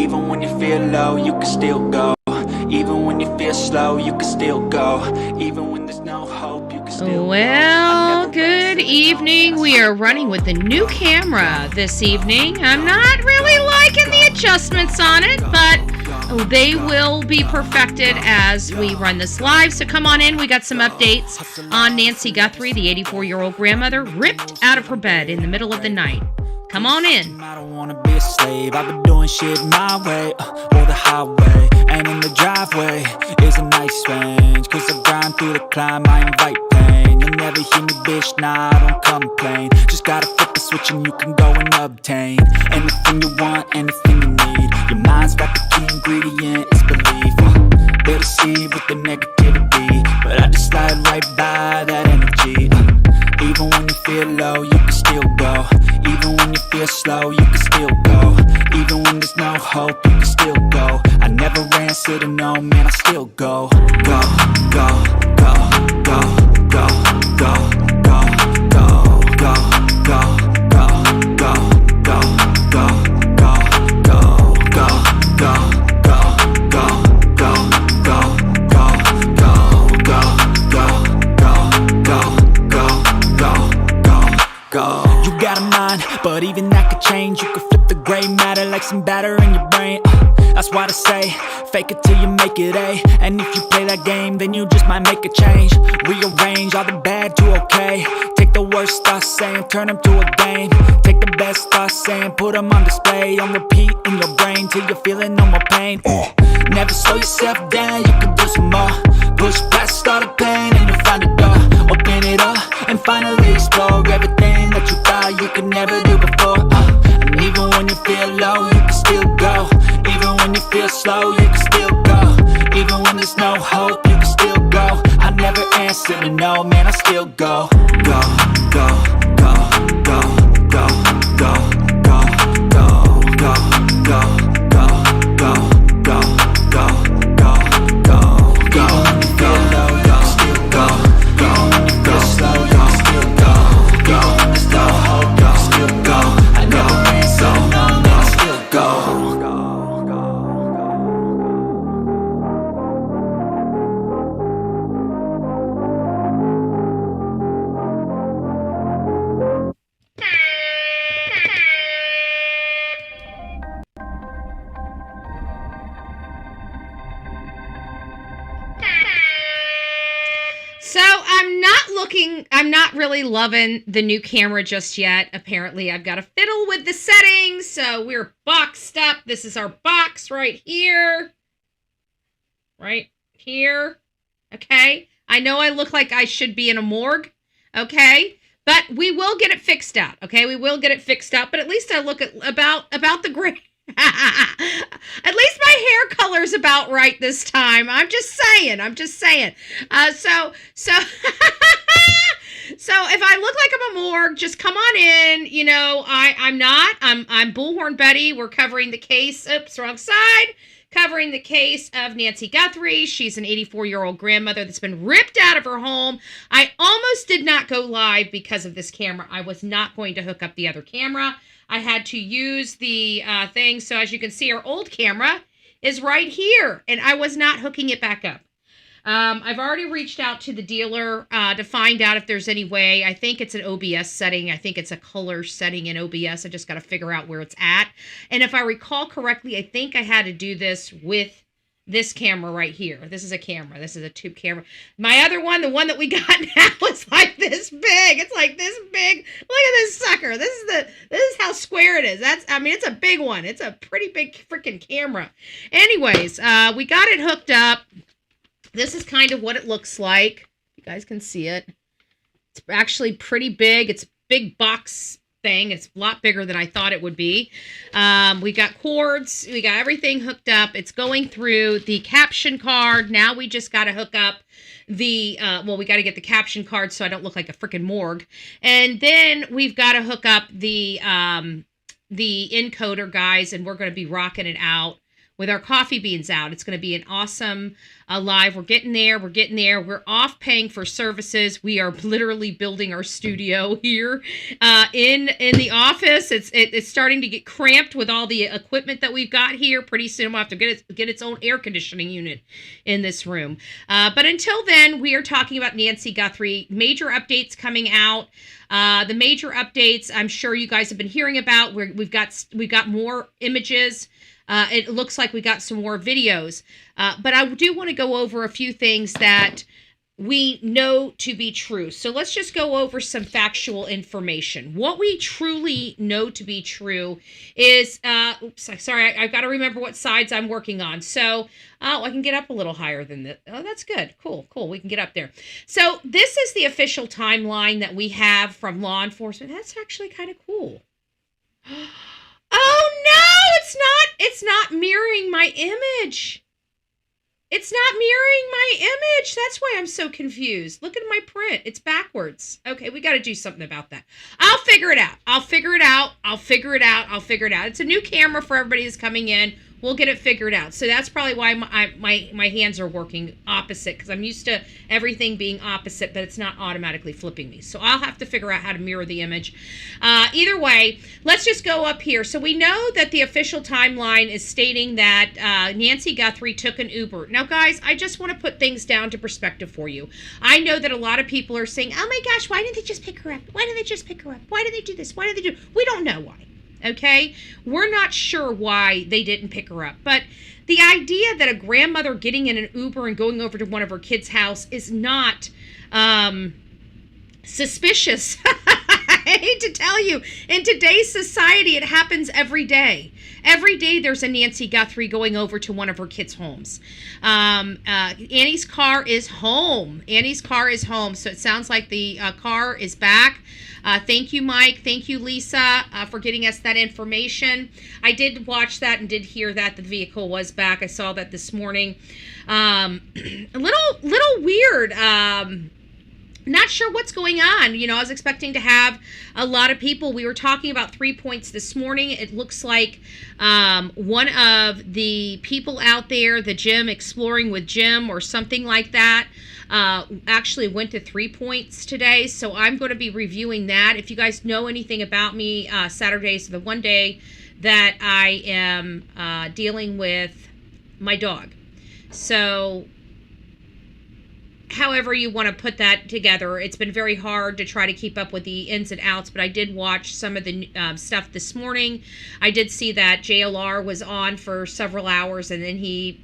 Even when you feel low, you can still go. Even when you feel slow, you can still go. Even when there's no hope, you can still Well, good evening. We are running with the new camera this evening. I'm not really liking the adjustments on it, but they will be perfected as we run this live. So come on in. We got some updates on Nancy Guthrie, the 84-year-old grandmother, ripped out of her bed in the middle of the night. Come on in. I don't wanna be a slave. I've been doing shit my way, or the highway. And in the driveway is a nice range. Cause I grind through the climb, I invite pain. You'll never hear me, bitch, nah, I don't complain. Just gotta flip the switch and you can go and obtain anything you want, anything you need. Your mind's got the key ingredient, it's belief. They deceive with the negativity, but I just slide right by that energy. Even when you feel low, you can still go. Even when you feel slow, you can still go. Even when there's no hope, you can still go. I never answer to no, man, I still go. Go, go, go, go, go, go, go, go, go, go, go, go, go, go, go, go, go, go. You got a mind, but even that could change. You could flip the gray matter like some batter in your brain. That's why they say, fake it till you make it A. And if you play that game, then you just might make a change. Rearrange all the bad to okay. Take the worst thoughts saying, turn them to a game. Take the best thoughts saying, put them on display. On repeat in your brain till you're feeling no more pain. Never slow yourself down, you can do some more. Push past all the pain and you'll find a door. Open it up and finally explore everything that you thought you could never do before. And even when you feel low, you can still go. Even when you feel slow, you can still go. Even when there's no hope, you can still go. I never answer to no, man, I still go. Go, go, go, go, go, go, go, go, go, go, go, go, go, go, go, go, go. Even when you feel low, you can still go. Even when you feel slow, you can still go. Even when there's no hope, you can still go. I never answer to no, man, I still go. I'm not really loving the new camera just yet. Apparently, I've got to fiddle with the settings, so we're boxed up. This is our box right here. Right here. Okay? I know I look like I should be in a morgue. Okay? But we will get it fixed out. Okay? We will get it fixed out, but at least I look at about the gray. At least my hair color's about right this time. I'm just saying. So so if I look like I'm a morgue, just come on in. You know, I'm not. I'm Bullhorn Betty. We're covering the case. Oops, wrong side. Covering the case of Nancy Guthrie. She's an 84-year-old grandmother that's been ripped out of her home. I almost did not go live because of this camera. I was not going to hook up the other camera. I had to use the thing. So as you can see, our old camera is right here, and I was not hooking it back up. I've already reached out to the dealer to find out if there's any way. I think it's an OBS setting. I think it's a color setting in OBS. I just got to figure out where it's at. And if I recall correctly, I think I had to do this with this camera right here. This is a camera. This is a tube camera. My other one, the one that we got now, is like this big. It's like this big. Look at this sucker. This is how square it is. It's a big one. It's a pretty big freaking camera. Anyways, we got it hooked up. This is kind of what it looks like. You guys can see it. It's actually pretty big. It's a big box thing. It's a lot bigger than I thought it would be. We got cords. We got everything hooked up. It's going through the caption card. Now we just got to hook up the, we got to get the caption card so I don't look like a freaking morgue. And then we've got to hook up the encoder, guys, and we're going to be rocking it out with our coffee beans out. It's going to be an awesome live. We're getting there. We're off paying for services. We are literally building our studio here in the office. It's starting to get cramped with all the equipment that we've got here. Pretty soon we'll have to get its own air conditioning unit in this room. But until then, we are talking about Nancy Guthrie. Major updates coming out. The major updates I'm sure you guys have been hearing about. We've got more images. It looks like we got some more videos. But I do want to go over a few things that we know to be true. So let's just go over some factual information. What we truly know to be true is, sorry, I've got to remember what sides I'm working on. So, I can get up a little higher than this. Oh, that's good. Cool. We can get up there. So this is the official timeline that we have from law enforcement. That's actually kind of cool. Oh no, it's not mirroring my image. It's not mirroring my image. That's why I'm so confused. Look at my print. It's backwards. Okay, we got to do something about that. I'll figure it out. It's a new camera for everybody who's coming in. We'll get it figured out. So that's probably why my hands are working opposite, because I'm used to everything being opposite, but it's not automatically flipping me. So I'll have to figure out how to mirror the image. Either way, let's just go up here. So we know that the official timeline is stating that Nancy Guthrie took an Uber. Now, guys, I just want to put things down to perspective for you. I know that a lot of people are saying, oh my gosh, why didn't they just pick her up? Why did they do this? Why did they do? We don't know why. Okay, we're not sure why they didn't pick her up, but the idea that a grandmother getting in an Uber and going over to one of her kids' house is not suspicious. I hate to tell you, in today's society, it happens every day. Every day there's a Nancy Guthrie going over to one of her kids' homes. Annie's car is home. So it sounds like the car is back. Thank you, Mike. Thank you, Lisa, for getting us that information. I did watch that and did hear that the vehicle was back. I saw that this morning. A little weird. Not sure what's going on. I was expecting to have a lot of people. We were talking about 3 points this morning. It looks like one of the people out there, the Jim Exploring with Jim or something like that, actually went to 3 points today. So I'm going to be reviewing that. If you guys know anything about me, Saturday is the one day that I am dealing with my dog. So however you want to put that together, it's been very hard to try to keep up with the ins and outs, but I did watch some of the stuff this morning. I did see that JLR was on for several hours, and then he,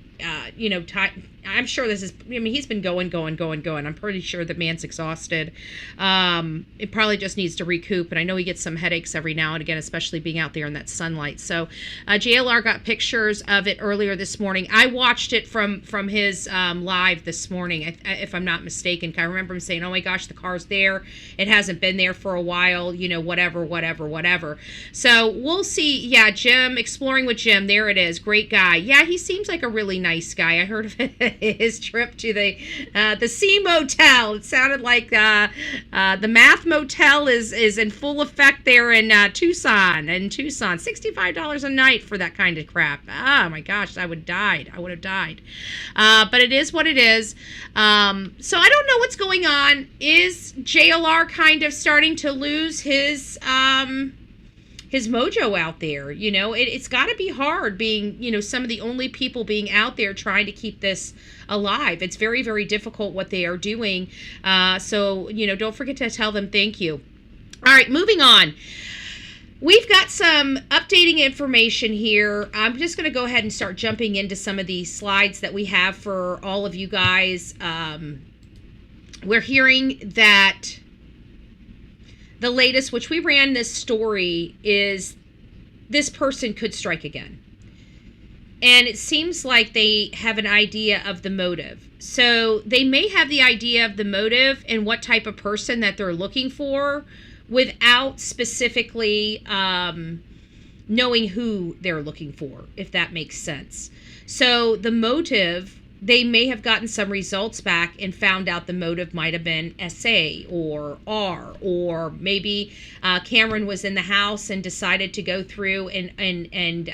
I'm sure he's been going. I'm pretty sure the man's exhausted. It probably just needs to recoup, and I know he gets some headaches every now and again, especially being out there in that sunlight. So JLR got pictures of it earlier this morning. I watched it from his live this morning, if I'm not mistaken. I remember him saying, oh my gosh, the car's there. It hasn't been there for a while, whatever. So we'll see. Yeah, Jim, Exploring with Jim, there it is. Great guy. Yeah, he seems like a really nice guy. I heard of his trip to the Sea Motel. It sounded like the Math Motel is in full effect there in Tucson. $65 a night for that kind of crap. Oh my gosh, I would have died. But it is what it is. So I don't know what's going on. Is JLR kind of starting to lose his mojo out there? It's got to be hard being, some of the only people being out there trying to keep this alive. It's very, very difficult what they are doing. So, don't forget to tell them thank you. All right, moving on. We've got some updating information here. I'm just going to go ahead and start jumping into some of these slides that we have for all of you guys. We're hearing that the latest, which we ran this story, is this person could strike again. And it seems like they have an idea of the motive. So they may have the idea of the motive and what type of person that they're looking for without specifically knowing who they're looking for, if that makes sense. So the motive they may have gotten some results back and found out the motive might have been SA or R, or maybe Cameron was in the house and decided to go through and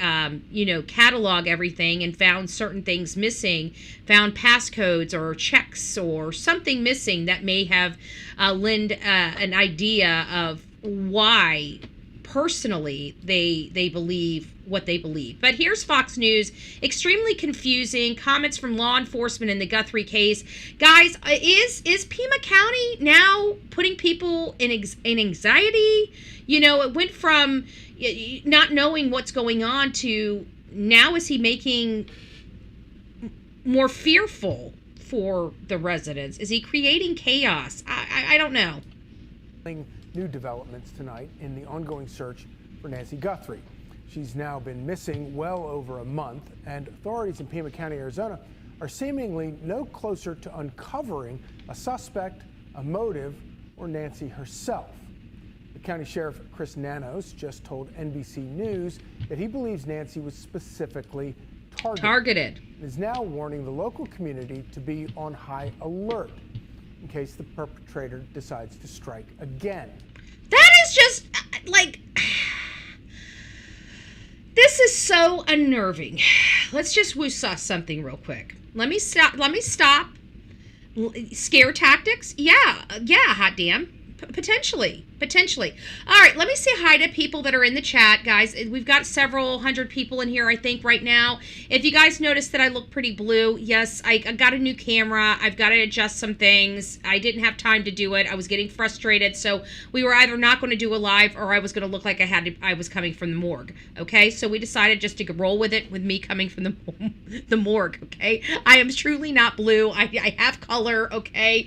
catalog everything and found certain things missing, found passcodes or checks or something missing that may have lend an idea of why personally they believe what they believe. But here's Fox News. Extremely confusing comments from law enforcement in the Guthrie case. Guys, is Pima County now putting people in anxiety? It went from not knowing what's going on to now is he making more fearful for the residents? Is he creating chaos? I don't know. New developments tonight in the ongoing search for Nancy Guthrie. She's now been missing well over a month, and authorities in Pima County, Arizona, are seemingly no closer to uncovering a suspect, a motive, or Nancy herself. The county sheriff, Chris Nanos, just told NBC News that he believes Nancy was specifically targeted. And is now warning the local community to be on high alert in case the perpetrator decides to strike again. That is just this is so unnerving. Let's just woosah something real quick. Let me stop. Scare tactics? Yeah, hot damn. Potentially. All right, let me say hi to people that are in the chat, guys. We've got several hundred people in here, I think, right now. If you guys notice that I look pretty blue, yes, I got a new camera. I've got to adjust some things. I didn't have time to do it. I was getting frustrated, so we were either not going to do a live or I was going to look like I was coming from the morgue, okay? So we decided just to roll with it with me coming from the morgue, okay? I am truly not blue. I have color, okay?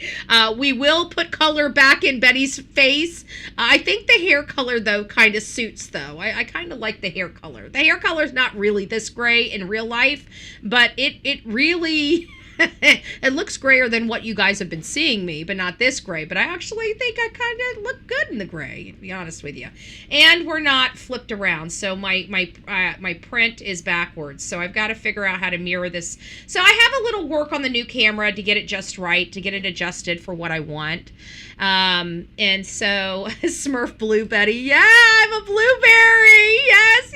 We will put color back in Betty's face. I think the hair color, though, kind of suits, though. I kind of like the hair color. The hair color is not really this gray in real life, but it really... it looks grayer than what you guys have been seeing me, but not this gray. But I actually think I kind of look good in the gray, to be honest with you. And we're not flipped around, so my print is backwards. So I've got to figure out how to mirror this. So I have a little work on the new camera to get it just right, to get it adjusted for what I want. And so Smurf Blue Betty, yeah, I'm a blueberry. Yes.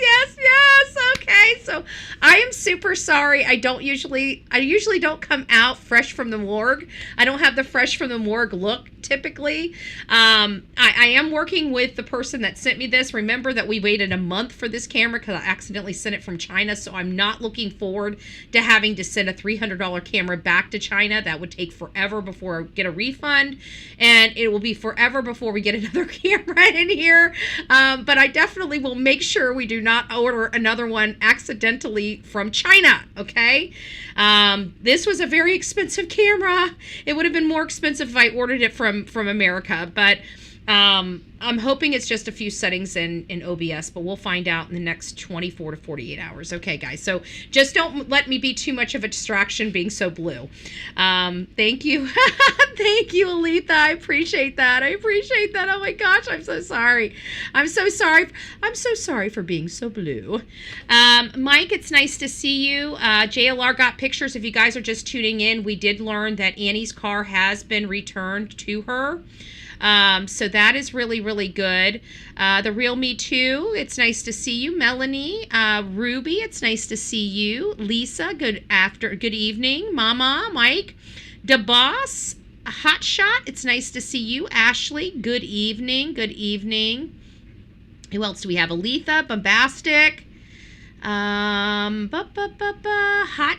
Okay, so I am super sorry. I usually don't come out fresh from the morgue. I don't have the fresh from the morgue look typically. I am working with the person that sent me this. Remember that we waited a month for this camera because I accidentally sent it from China, so I'm not looking forward to having to send a $300 camera back to China. That would take forever before I get a refund, and it will be forever before we get another camera in here. But I definitely will make sure we do not order another one accidentally from China, okay? This was a very expensive camera. It would have been more expensive if I ordered it from America, but I'm hoping it's just a few settings in OBS, but we'll find out in the next 24 to 48 hours. Okay, guys, so just don't let me be too much of a distraction being so blue. Thank you. Thank you, Aletha. I appreciate that. Oh my gosh, I'm so sorry. I'm so sorry for being so blue. Mike, it's nice to see you. JLR got pictures. If you guys are just tuning in, we did learn that Annie's car has been returned to her. So that is really, really good. The Real Me Too, it's nice to see you. Melanie, Ruby, it's nice to see you. Lisa, good evening. Mama, Mike, DeBoss, Hot Shot, it's nice to see you. Ashley, good evening. Who else do we have? Aletha, Bombastic. Hot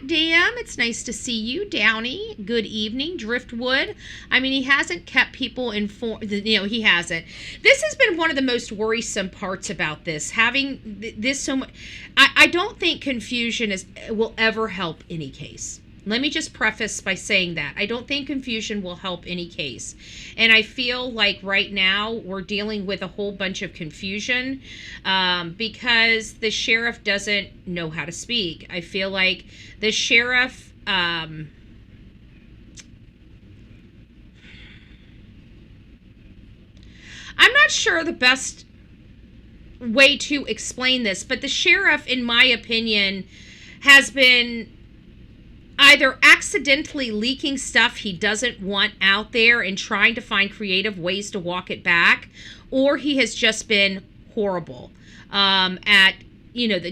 Damn, it's nice to see you. Downey, good evening. Driftwood, I mean, he hasn't kept people informed, he hasn't. This has been one of the most worrisome parts about this, having this so much. I don't think confusion will ever help any case. Let me just preface by saying that. I don't think confusion will help any case. And I feel like right now we're dealing with a whole bunch of confusion because the sheriff doesn't know how to speak. I feel like the sheriff... I'm not sure the best way to explain this, but the sheriff, in my opinion, has been... either accidentally leaking stuff he doesn't want out there and trying to find creative ways to walk it back, or he has just been horrible at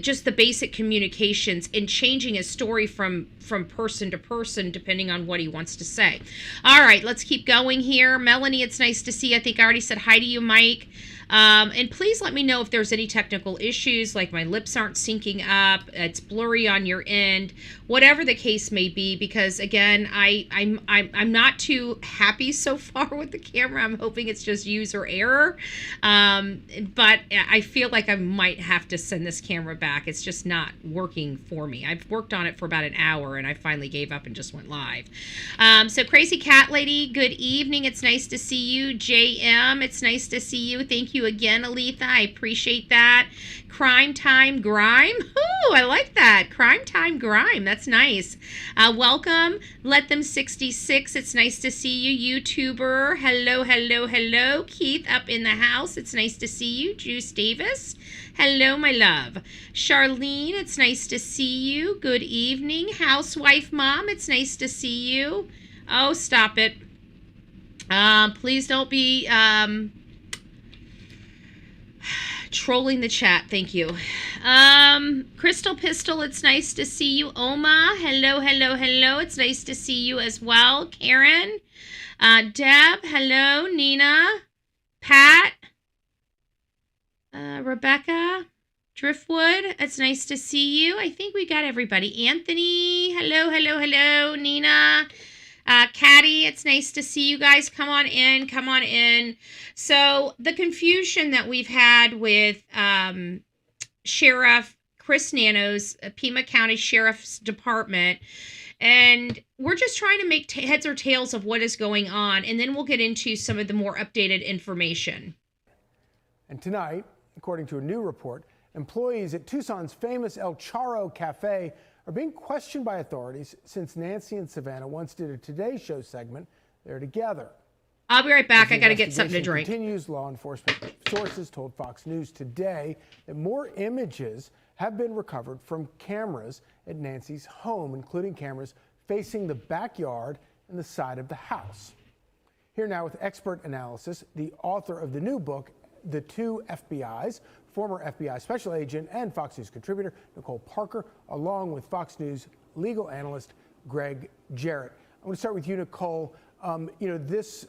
just the basic communications and changing his story from person to person depending on what he wants to say. All right, let's keep going here. Melanie, it's nice to see you. I think I already said hi to you, Mike. And please let me know if there's any technical issues, like my lips aren't syncing up, it's blurry on your end, whatever the case may be, because again, I'm not too happy so far with the camera. I'm hoping it's just user error. But I feel like I might have to send this camera back. It's just not working for me. I've worked on it for about an hour and I finally gave up and just went live. So Crazy Cat Lady, good evening. It's nice to see you. JM, it's nice to see you. Thank you again, Aletha. I appreciate that. Crime Time Grime. Ooh, I like that. Crime Time Grime. That's nice. Welcome. Let Them 66. It's nice to see you. YouTuber. Hello, hello, hello. Keith up in the house. It's nice to see you. Juice Davis. Hello, my love. Charlene, it's nice to see you. Good evening. Housewife Mom, it's nice to see you. Oh, stop it. Please don't be trolling the chat. Thank you. Crystal Pistol, it's nice to see you. Oma, hello, hello, hello. It's nice to see you as well. Karen, Deb, hello. Nina, Pat, Rebecca, Driftwood, it's nice to see you. I think we got everybody. Anthony, hello, hello, hello. Nina, Caddy, it's nice to see you guys. Come on in, come on in. So the confusion that we've had with Sheriff Chris Nano's Pima County Sheriff's Department, and we're just trying to make heads or tails of what is going on, and then we'll get into some of the more updated information. And tonight, according to a new report, employees at Tucson's famous El Charro Cafe are being questioned by authorities since Nancy and Savannah once did a Today Show segment there together. I'll be right back. I got to get something to drink. Continues. Law enforcement sources told Fox News today that more images have been recovered from cameras at Nancy's home, including cameras facing the backyard and the side of the house. Here now with expert analysis, the author of the new book, The Two FBIs, former FBI special agent and Fox News contributor Nicole Parker, along with Fox News legal analyst Greg Jarrett. I want to start with you, Nicole. This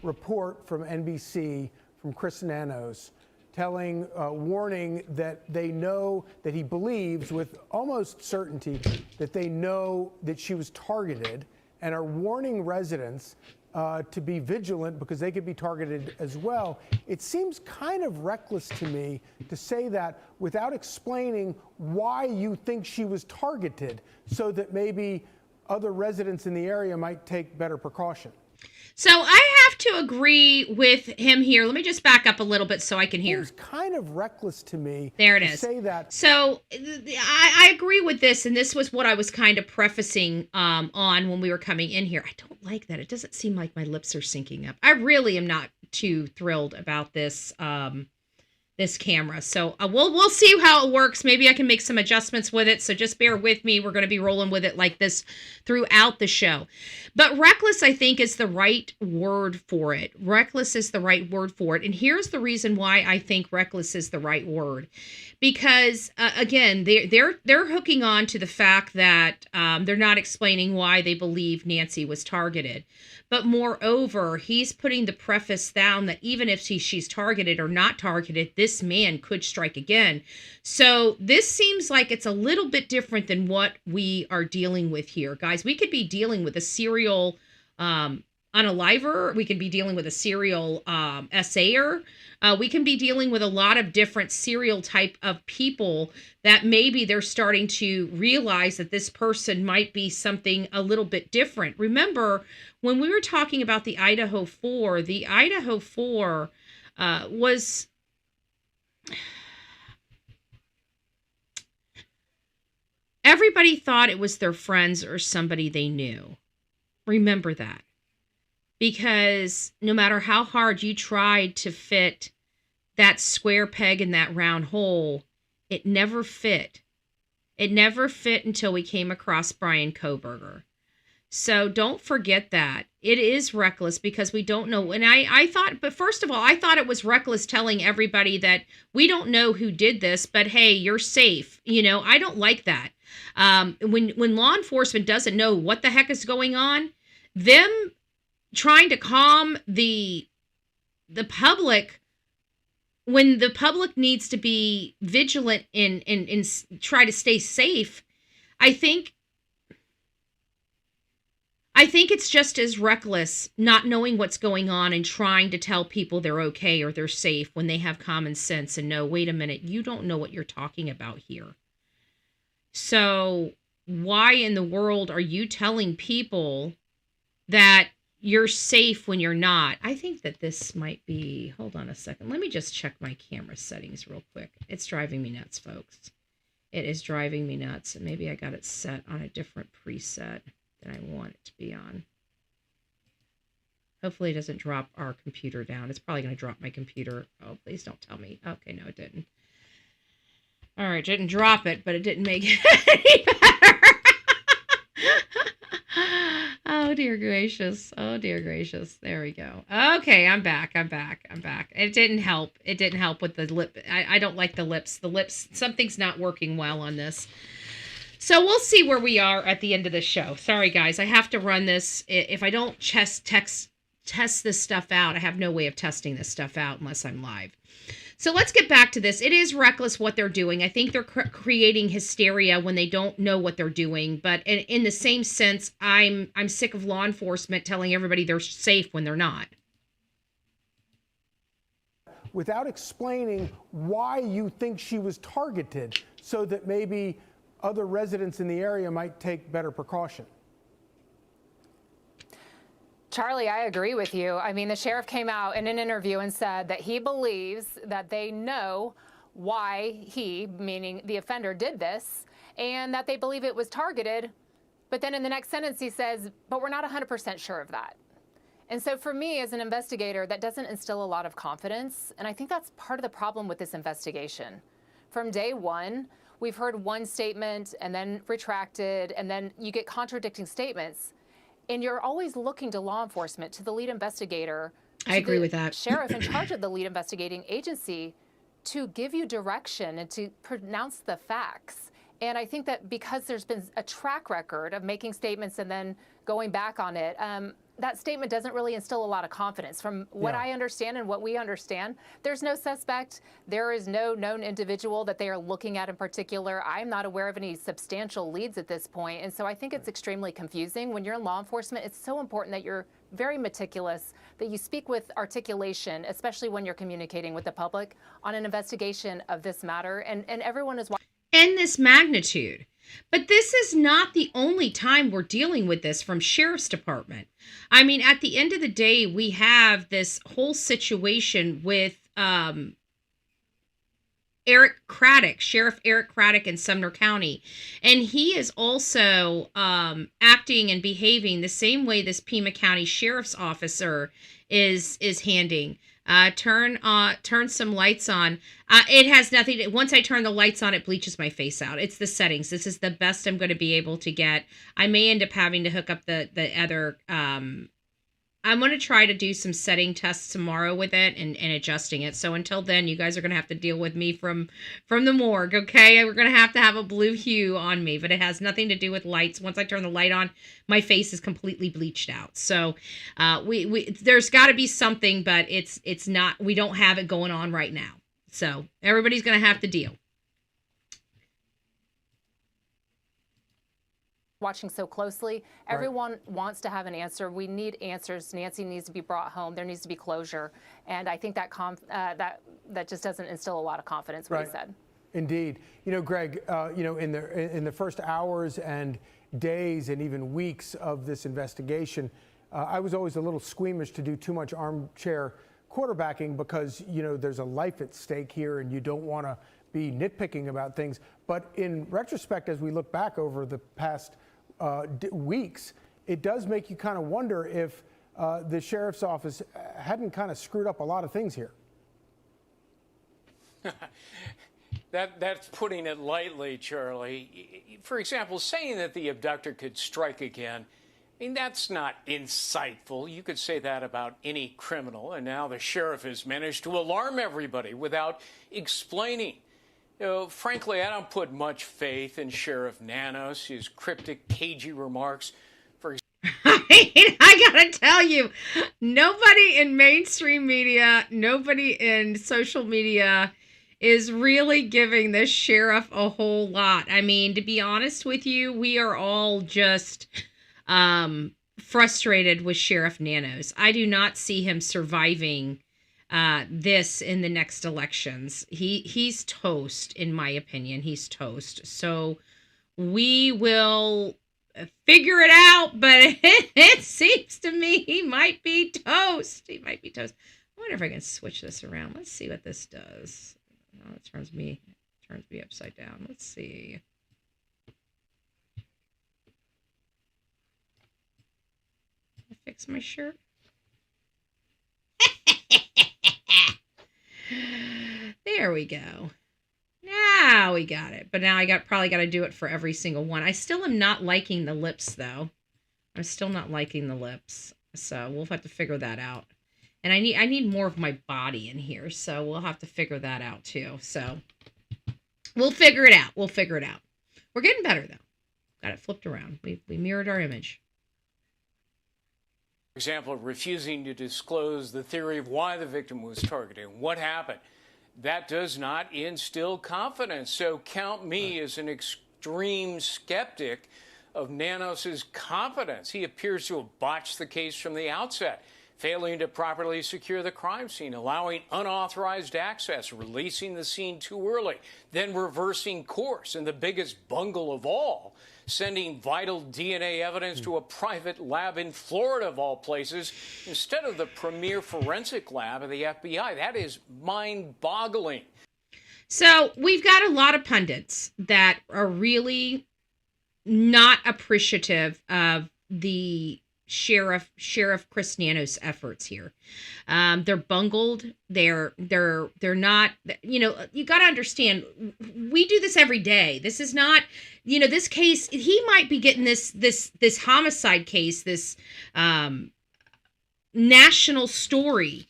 report from NBC from Chris Nanos telling, warning that they know that he believes with almost certainty that they know that she was targeted and are warning residents to be vigilant because they could be targeted as well. It seems kind of reckless to me to say that without explaining why you think she was targeted so that maybe other residents in the area might take better precaution. So I have to agree with him here. Let me just back up a little bit so I can hear. It was kind of reckless to me. There it is. Say that. So I agree with this, and this was what I was kind of prefacing on when we were coming in here. I don't like that. It doesn't seem like my lips are syncing up. I really am not too thrilled about this this camera. So we'll see how it works. Maybe I can make some adjustments with it. So just bear with me. We're going to be rolling with it like this throughout the show. But reckless, I think, is the right word for it. Reckless is the right word for it. And here's the reason why I think reckless is the right word. Because again, they're hooking on to the fact that they're not explaining why they believe Nancy was targeted. But moreover, he's putting the preface down that even if she's targeted or not targeted, this man could strike again. So this seems like it's a little bit different than what we are dealing with here. Guys, we could be dealing with a serial unaliver. We could be dealing with a serial assayer. We can be dealing with a lot of different serial type of people that maybe they're starting to realize that this person might be something a little bit different. Remember, when we were talking about the Idaho 4 was... Everybody thought it was their friends or somebody they knew. Remember that. Because no matter how hard you tried to fit that square peg in that round hole, it never fit. It never fit until we came across Brian Koberger. So don't forget that. It is reckless because we don't know. And I thought, but first of all, I thought it was reckless telling everybody that we don't know who did this, but hey, you're safe. You know, I don't like that. When law enforcement doesn't know what the heck is going on, them trying to calm the public when the public needs to be vigilant and try to stay safe, I think it's just as reckless not knowing what's going on and trying to tell people they're okay or they're safe when they have common sense and know, wait a minute, you don't know what you're talking about here. So why in the world are you telling people that you're safe when you're not? I think that this might be, hold on a second. Let me just check my camera settings real quick. It's driving me nuts, folks. It is driving me nuts. Maybe I got it set on a different preset than I want it to be on. Hopefully it doesn't drop our computer down. It's probably going to drop my computer. Oh, please don't tell me. Okay, no, it didn't. All right, it didn't drop it, but it didn't make it any better. Oh, dear gracious. Oh, dear gracious. There we go. Okay, I'm back. It didn't help. It didn't help with the lip. I don't like the lips. The lips, something's not working well on this. So we'll see where we are at the end of the show. Sorry, guys. I have to run this. If I don't test this stuff out, I have no way of testing this stuff out unless I'm live. So let's get back to this. It is reckless what they're doing. I think they're creating hysteria when they don't know what they're doing. But in the same sense, I'm sick of law enforcement telling everybody they're safe when they're not. Without explaining why you think she was targeted, so that maybe other residents in the area might take better precaution. Charlie, I agree with you. I mean, the sheriff came out in an interview and said that he believes that they know why he, meaning the offender, did this, and that they believe it was targeted. But then in the next sentence, he says, but we're not 100% sure of that. And so for me, as an investigator, that doesn't instill a lot of confidence. And I think that's part of the problem with this investigation. From day one, we've heard one statement and then retracted, and then you get contradicting statements. And you're always looking to law enforcement, to the lead investigator. I agree with that. Sheriff in charge of the lead investigating agency to give you direction and to pronounce the facts. And I think that because there's been a track record of making statements and then going back on it, that statement doesn't really instill a lot of confidence. From what I understand and what we understand, there's no suspect. There is no known individual that they are looking at in particular. I'm not aware of any substantial leads at this point. And so I think it's extremely confusing. When you're in law enforcement, it's so important that you're very meticulous, that you speak with articulation, especially when you're communicating with the public on an investigation of this matter. And everyone is watching. And this magnitude. But this is not the only time we're dealing with this from Sheriff's Department. I mean, at the end of the day, we have this whole situation with Eric Craddock, Sheriff Eric Craddock in Sumner County. And he is also acting and behaving the same way this Pima County Sheriff's officer is handing. Turn some lights on. It has nothing. Once I turn the lights on, it bleaches my face out. It's the settings. This is the best I'm going to be able to get. I may end up having to hook up the other. I'm going to try to do some setting tests tomorrow with it and adjusting it. So until then, you guys are going to have to deal with me from the morgue, okay? We're going to have a blue hue on me, but it has nothing to do with lights. Once I turn the light on, my face is completely bleached out. So there's got to be something, but it's not. We don't have it going on right now. So everybody's going to have to deal. Watching so closely. Everyone wants to have an answer. We need answers. Nancy needs to be brought home. There needs to be closure. And I think that that just doesn't instill a lot of confidence, what he said. Indeed. You know, Greg, in the first hours and days and even weeks of this investigation, I was always a little squeamish to do too much armchair quarterbacking because, you know, there's a life at stake here and you don't want to be nitpicking about things. But in retrospect, as we look back over the past weeks, it does make you kind of wonder if the sheriff's office hadn't kind of screwed up a lot of things here. That's putting it lightly, Charlie. For example, saying that the abductor could strike again, I mean, that's not insightful. You could say that about any criminal, and now the sheriff has managed to alarm everybody without explaining. You know, frankly, I don't put much faith in Sheriff Nanos, his cryptic, cagey remarks. I gotta tell you, nobody in mainstream media, nobody in social media is really giving this sheriff a whole lot. I mean, to be honest with you, we are all just frustrated with Sheriff Nanos. I do not see him surviving this in the next elections. He's toast, in my opinion. He's toast. So we will figure it out, but it seems to me he might be toast. He might be toast. I wonder if I can switch this around. Let's see what this does. Oh, it turns me upside down. Let's see. I fix my shirt. There we go. Now we got it. But now I probably got to do it for every single one. I still am not liking the lips, though. I'm still not liking the lips. So we'll have to figure that out. And I need more of my body in here. So we'll have to figure that out, too. So we'll figure it out. We'll figure it out. We're getting better, though. Got it flipped around. We mirrored our image. For example, refusing to disclose the theory of why the victim was targeted and what happened. That does not instill confidence. So count me as an extreme skeptic of Nanos's competence. He appears to have botched the case from the outset, failing to properly secure the crime scene, allowing unauthorized access, releasing the scene too early, then reversing course, and the biggest bungle of all, sending vital DNA evidence to a private lab in Florida, of all places, instead of the premier forensic lab of the FBI. That is mind-boggling. So we've got a lot of pundits that are really not appreciative of the Sheriff Chris Nanos' efforts here. They're bungled. They're not, you know, you got to understand, we do this every day. This is not, you know, this case, he might be getting this homicide case, this national story,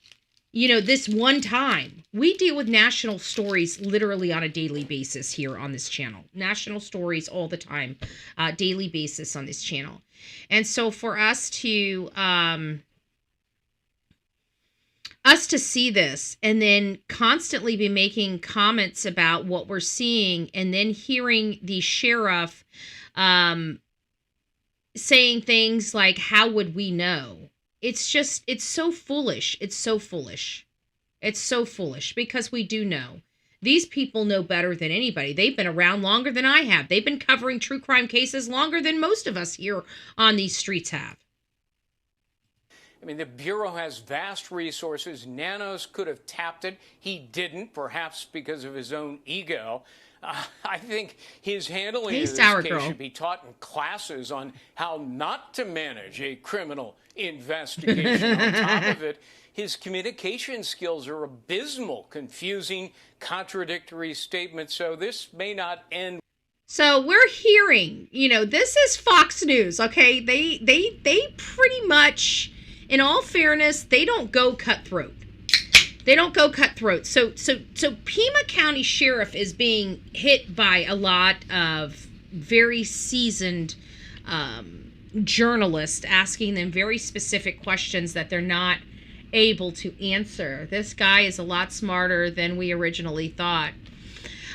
you know, this one time. We deal with national stories literally on a daily basis here on this channel. National stories all the time, daily basis on this channel. And so for us to see this and then constantly be making comments about what we're seeing and then hearing the sheriff saying things like, how would we know? It's so foolish. It's so foolish. It's so foolish because we do know. These people know better than anybody. They've been around longer than I have. They've been covering true crime cases longer than most of us here on these streets have. I mean, the Bureau has vast resources. Nanos could have tapped it. He didn't, perhaps because of his own ego. I think his handling of this case should be taught in classes on how not to manage a criminal investigation. On top of it, his communication skills are abysmal, confusing, contradictory statements. So this may not end. So we're hearing, you know, this is Fox News, okay? They pretty much, in all fairness, they don't go cutthroat. They don't go cutthroat. So Pima County Sheriff is being hit by a lot of very seasoned journalists asking them very specific questions that they're not able to answer. This guy is a lot smarter than we originally thought.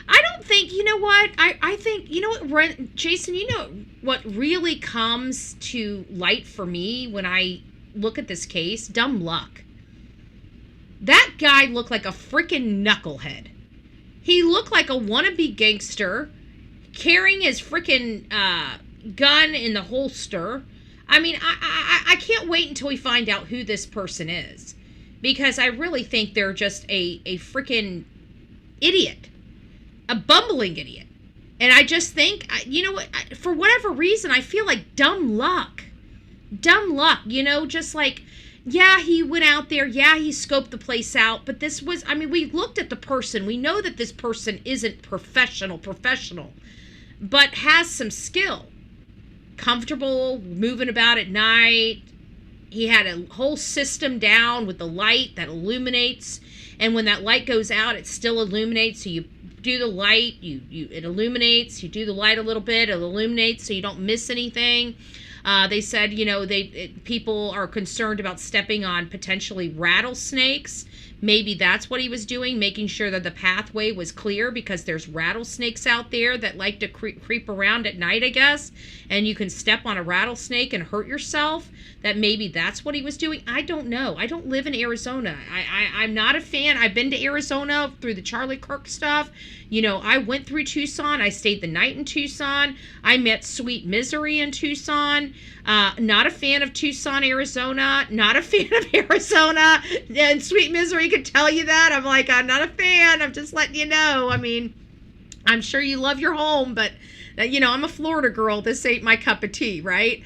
I don't think, you know what? I think, you know what, Jason, you know what really comes to light for me when I look at this case? Dumb luck. That guy looked like a freaking knucklehead. He looked like a wannabe gangster carrying his freaking gun in the holster. I mean, I can't wait until we find out who this person is, because I really think they're just a freaking idiot, a bumbling idiot. And I just think, you know what, for whatever reason, I feel like dumb luck, you know, just like, Yeah, he went out there. Yeah, he scoped the place out. But this was, I mean, we looked at the person. We know that this person isn't professional, but has some skill. Comfortable, moving about at night. He had a whole system down with the light that illuminates. And when that light goes out, it still illuminates. So you do the light, it illuminates. You do the light a little bit, it illuminates so you don't miss anything. They said, people are concerned about stepping on potentially rattlesnakes. Maybe that's what he was doing, making sure that the pathway was clear, because there's rattlesnakes out there that like to creep around at night, I guess, and you can step on a rattlesnake and hurt yourself. That maybe that's what he was doing. I don't know. I don't live in Arizona. I'm not a fan. I've been to Arizona through the Charlie Kirk stuff. I went through Tucson. I stayed the night in Tucson. I met Sweet Misery in Tucson. Not a fan of Tucson, Arizona. Not a fan of Arizona. And Sweet Misery could tell you that. I'm like, I'm not a fan. I'm just letting you know. I mean, I'm sure you love your home, but, I'm a Florida girl. This ain't my cup of tea, right?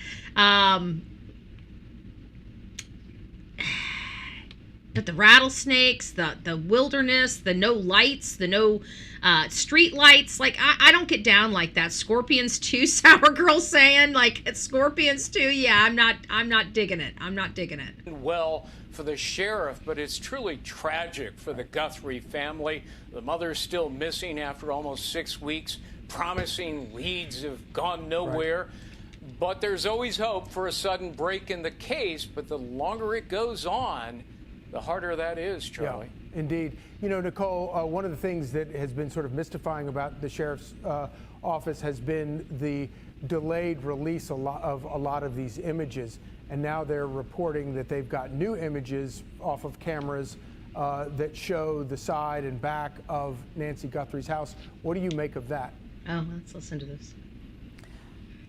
But the rattlesnakes, the wilderness, the no lights, the no street lights, like I don't get down like that. Scorpions too, Sour Girl saying, like, it's scorpions too. Yeah, I'm not digging it. I'm not digging it. Well, for the sheriff, but it's truly tragic for the Guthrie family. The mother's still missing after almost 6 weeks. Promising leads have gone nowhere. Right. But there's always hope for a sudden break in the case. But the longer it goes on, the harder that is, Charlie. Yeah, indeed. Nicole, one of the things that has been sort of mystifying about the sheriff's office has been the delayed release of a lot of these images. And now they're reporting that they've got new images off of cameras that show the side and back of Nancy Guthrie's house. What do you make of that? Oh, let's listen to this.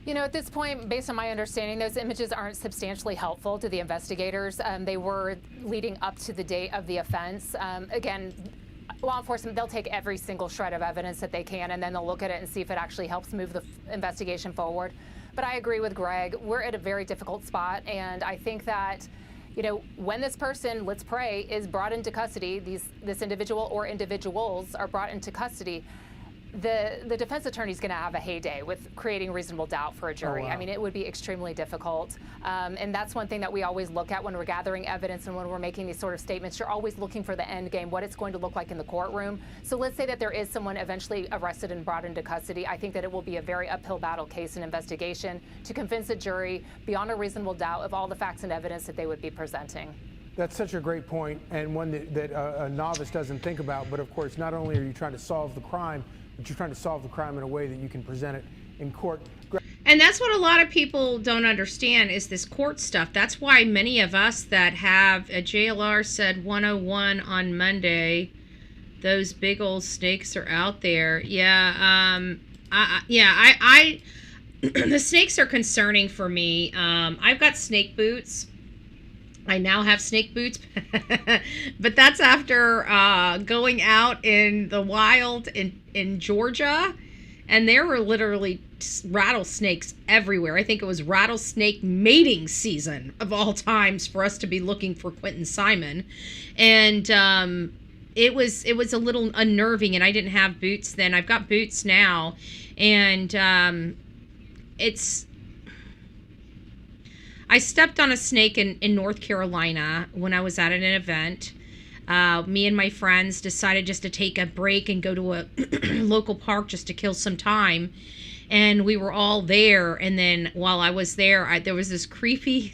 At this point, based on my understanding, those images aren't substantially helpful to the investigators. They were leading up to the date of the offense. Again, law enforcement, they'll take every single shred of evidence that they can, and then they'll look at it and see if it actually helps move the investigation forward. But I agree with Greg. We're at a very difficult spot, and I think that when this person, let's pray, is brought into custody, this individual or individuals are brought into custody, the defense attorney is going to have a heyday with creating reasonable doubt for a jury. Oh, wow. I mean, it would be extremely difficult. And that's one thing that we always look at when we're gathering evidence and when we're making these sort of statements. You're always looking for the end game, what it's going to look like in the courtroom. So let's say that there is someone eventually arrested and brought into custody. I think that it will be a very uphill battle case and investigation to convince a jury beyond a reasonable doubt of all the facts and evidence that they would be presenting. That's such a great point, and one that a novice doesn't think about. But of course, not only are you trying to solve the crime, but you're trying to solve the crime in a way that you can present it in court. And that's what a lot of people don't understand is this court stuff. That's why many of us that have a JLR said 101 on Monday, those big old snakes are out there. Yeah, the snakes are concerning for me. I've got snake boots. I now have snake boots, but that's after going out in the wild in Georgia, and there were literally rattlesnakes everywhere. I think it was rattlesnake mating season of all times for us to be looking for Quentin Simon, and it was a little unnerving. And I didn't have boots then. I've got boots now, and I stepped on a snake in North Carolina when I was at an event. Me and my friends decided just to take a break and go to a local park just to kill some time. And we were all there. And then while I was there, there was this creepy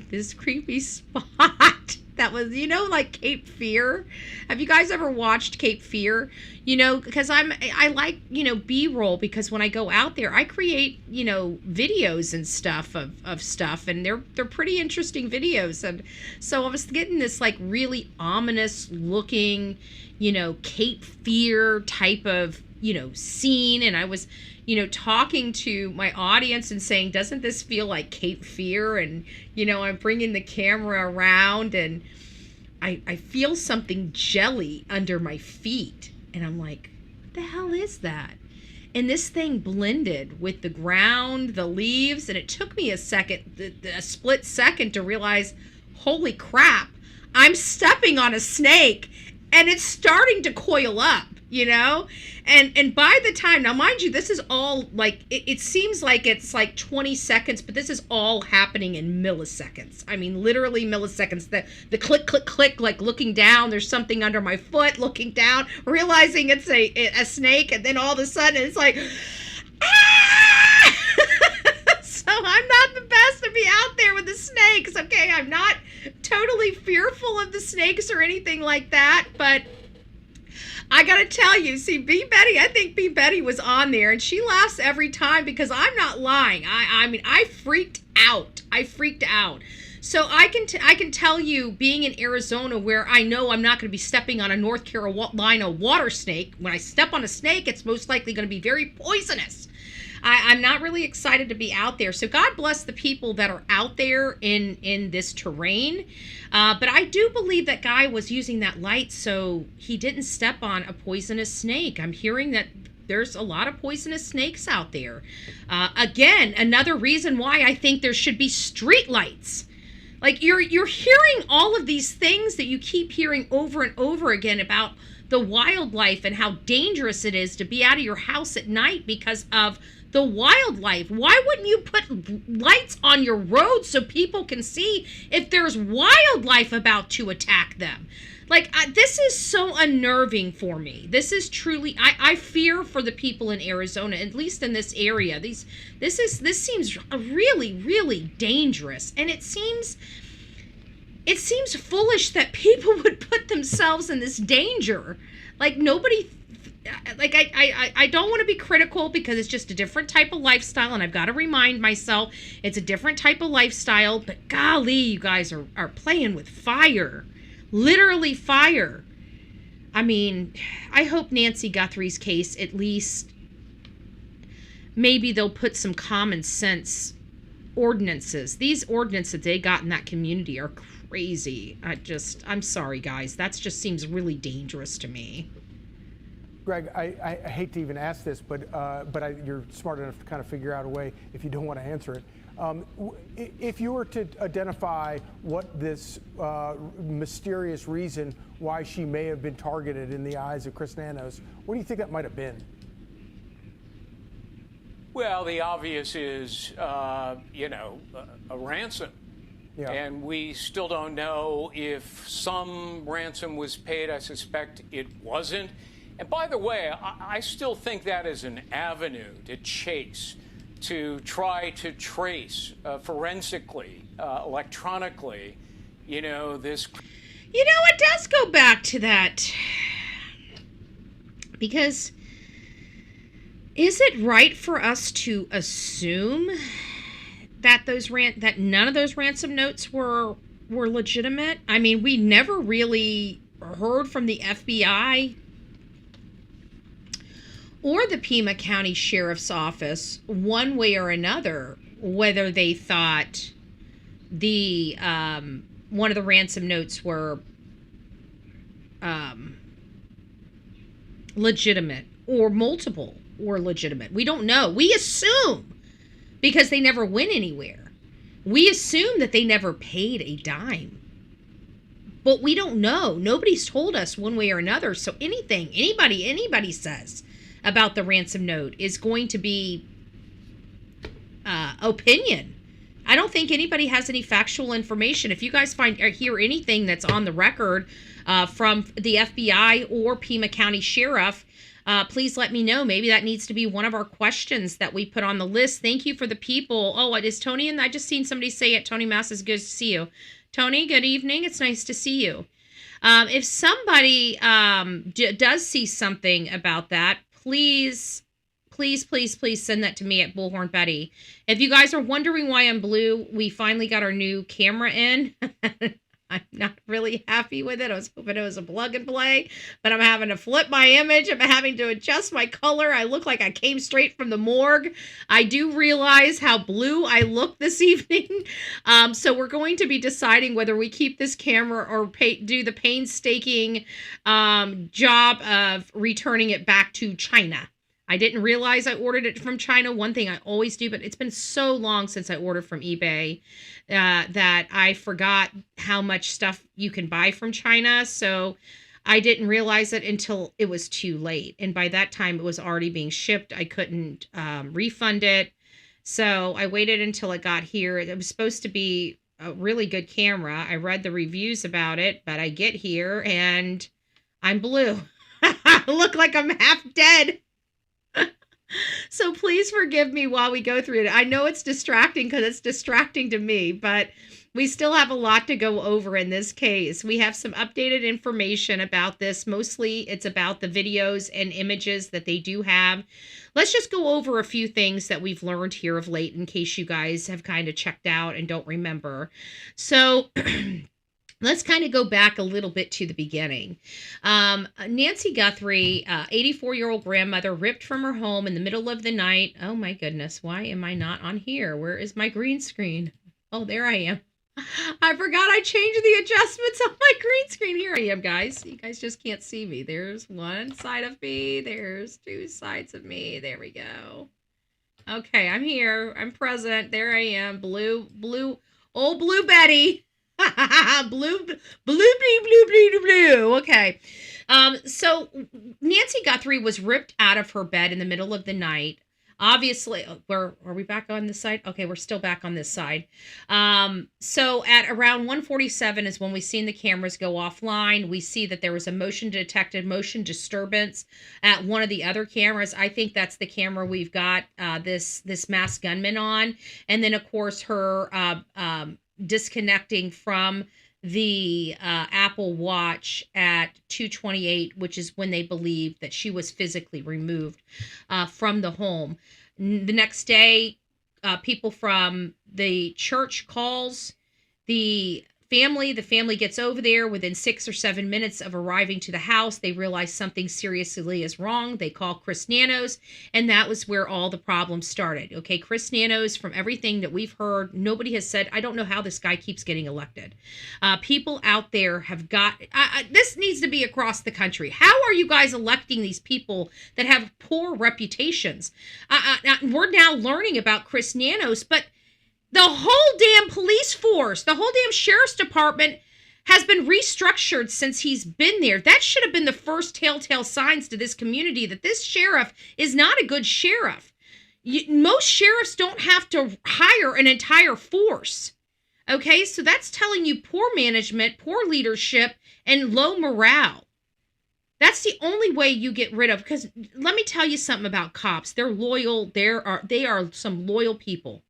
spot that was, like Cape Fear. Have you guys ever watched Cape Fear? Because I like, B-roll, because when I go out there, I create, videos and stuff of stuff, and they're pretty interesting videos. And so I was getting this like really ominous looking, Cape Fear type of, scene. And I was, talking to my audience and saying, doesn't this feel like Cape Fear? And, I'm bringing the camera around, and I feel something jelly under my feet. And I'm like, what the hell is that? And this thing blended with the ground, the leaves, and it took me a split second to realize, holy crap, I'm stepping on a snake and it's starting to coil up, and by the time, now mind you, this is all like, it seems like it's like 20 seconds, but this is all happening in milliseconds. I mean, literally milliseconds. The click, click, click, like looking down, there's something under my foot, looking down, realizing it's a snake, and then all of a sudden it's like, ah! So I'm not the best to be out there with the snakes, okay? I'm not totally fearful of the snakes or anything like that, but I gotta tell you, see, I think B. Betty was on there, and she laughs every time because I'm not lying. I mean, I freaked out. So I can tell you, being in Arizona, where I know I'm not going to be stepping on a North Carolina water snake. When I step on a snake, it's most likely going to be very poisonous. I'm not really excited to be out there. So God bless the people that are out there in this terrain. But I do believe that guy was using that light so he didn't step on a poisonous snake. I'm hearing that there's a lot of poisonous snakes out there. Again, another reason why I think there should be street lights. Like, you're hearing all of these things that you keep hearing over and over again about the wildlife and how dangerous it is to be out of your house at night because of the wildlife. Why wouldn't you put lights on your road so people can see if there's wildlife about to attack them? Like, this is so unnerving for me. This is truly, I fear for the people in Arizona, at least in this area. This seems really, really dangerous. And it seems foolish that people would put themselves in this danger. Like, nobody, like, I don't want to be critical because it's just a different type of lifestyle, and I've got to remind myself it's a different type of lifestyle, but golly, you guys are playing with fire. Literally fire. I mean, I hope Nancy Guthrie's case, at least, maybe they'll put some common sense ordinances. These ordinances they got in that community are crazy. I'm sorry, guys. That just seems really dangerous to me. Greg, I hate to even ask this, but you're smart enough to kind of figure out a way if you don't want to answer it. If you were to identify what this mysterious reason why she may have been targeted in the eyes of Chris Nanos, what do you think that might have been? Well, the obvious is, a ransom. Yeah. And we still don't know if some ransom was paid. I suspect it wasn't. And by the way, I still think that is an avenue to chase, to try to trace forensically, electronically, this. It does go back to that. Because is it right for us to assume that that none of those ransom notes were legitimate? I mean, we never really heard from the FBI or the Pima County Sheriff's Office, one way or another, whether they thought the one of the ransom notes were legitimate or multiple were legitimate. We don't know. We assume, because they never went anywhere. We assume that they never paid a dime. But we don't know. Nobody's told us one way or another. So anybody says about the ransom note is going to be opinion. I don't think anybody has any factual information. If you guys hear anything that's on the record from the FBI or Pima County Sheriff, please let me know. Maybe that needs to be one of our questions that we put on the list. Thank you for the people. Oh, it is Tony, and I just seen somebody say it. Tony Mass, is good to see you. Tony, good evening. It's nice to see you. If somebody does see something about that, please send that to me at Bullhorn Betty. If you guys are wondering why I'm blue, we finally got our new camera in. I'm not really happy with it. I was hoping it was a plug and play, but I'm having to flip my image. I'm having to adjust my color. I look like I came straight from the morgue. I do realize how blue I look this evening. So we're going to be deciding whether we keep this camera or do the painstaking job of returning it back to China. I didn't realize I ordered it from China. One thing I always do, but it's been so long since I ordered from eBay that I forgot how much stuff you can buy from China. So I didn't realize it until it was too late. And by that time, it was already being shipped. I couldn't refund it. So I waited until it got here. It was supposed to be a really good camera. I read the reviews about it, but I get here and I'm blue. I look like I'm half dead. So please forgive me while we go through it. I know it's distracting because it's distracting to me, but we still have a lot to go over in this case. We have some updated information about this. Mostly it's about the videos and images that they do have. Let's just go over a few things that we've learned here of late in case you guys have kind of checked out and don't remember. So let's kind of go back a little bit to the beginning. Nancy Guthrie, 84-year-old grandmother, ripped from her home in the middle of the night. Oh my goodness, why am I not on here? Where is my green screen? Oh, there I am. I forgot I changed the adjustments on my green screen. Here I am, guys. You guys just can't see me. There's one side of me. There's two sides of me. There we go. Okay, I'm here. I'm present. There I am. Blue, old Blue Betty. blue. Okay. So Nancy Guthrie was ripped out of her bed in the middle of the night. Obviously, are we back on this side? Okay, we're still back on this side. So at around 1:47 is when we seen the cameras go offline. We see that there was a motion disturbance at one of the other cameras. I think that's the camera we've got this masked gunman on. And then, of course, her disconnecting from the Apple Watch at 2:28, which is when they believe that she was physically removed from the home. The next day, people from the church calls the family. The family gets over there within 6 or 7 minutes of arriving to the house. They realize something seriously is wrong. They call Chris Nanos, and that was where all the problems started. Okay, Chris Nanos, from everything that we've heard, nobody has said, I don't know how this guy keeps getting elected. People out there have got, this needs to be across the country. How are you guys electing these people that have poor reputations? We're now learning about Chris Nanos, but the whole damn police force, the whole damn sheriff's department has been restructured since he's been there. That should have been the first telltale signs to this community that this sheriff is not a good sheriff. Most sheriffs don't have to hire an entire force. Okay, so that's telling you poor management, poor leadership, and low morale. That's the only way you get rid of, because let me tell you something about cops. They're loyal. They are some loyal people.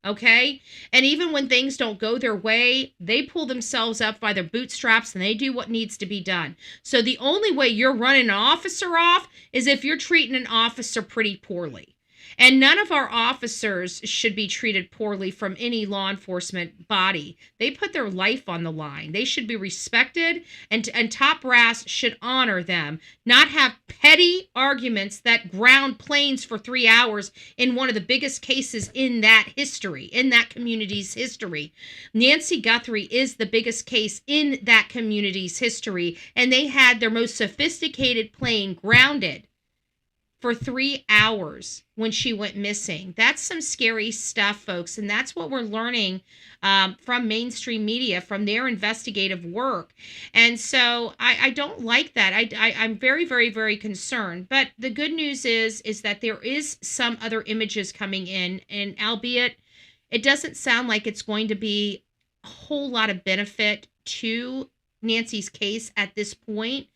Okay? And even when things don't go their way, they pull themselves up by their bootstraps and they do what needs to be done. So the only way you're running an officer off is if you're treating an officer pretty poorly. And none of our officers should be treated poorly from any law enforcement body. They put their life on the line. They should be respected, and top brass should honor them, not have petty arguments that ground planes for 3 hours in one of the biggest cases in that history, in that community's history. Nancy Guthrie is the biggest case in that community's history, and they had their most sophisticated plane grounded for 3 hours when she went missing. That's some scary stuff, folks. And that's what we're learning from mainstream media, from their investigative work. And so I don't like that. I'm very, very, very concerned. But the good news is that there is some other images coming in, and albeit it doesn't sound like it's going to be a whole lot of benefit to Nancy's case at this point.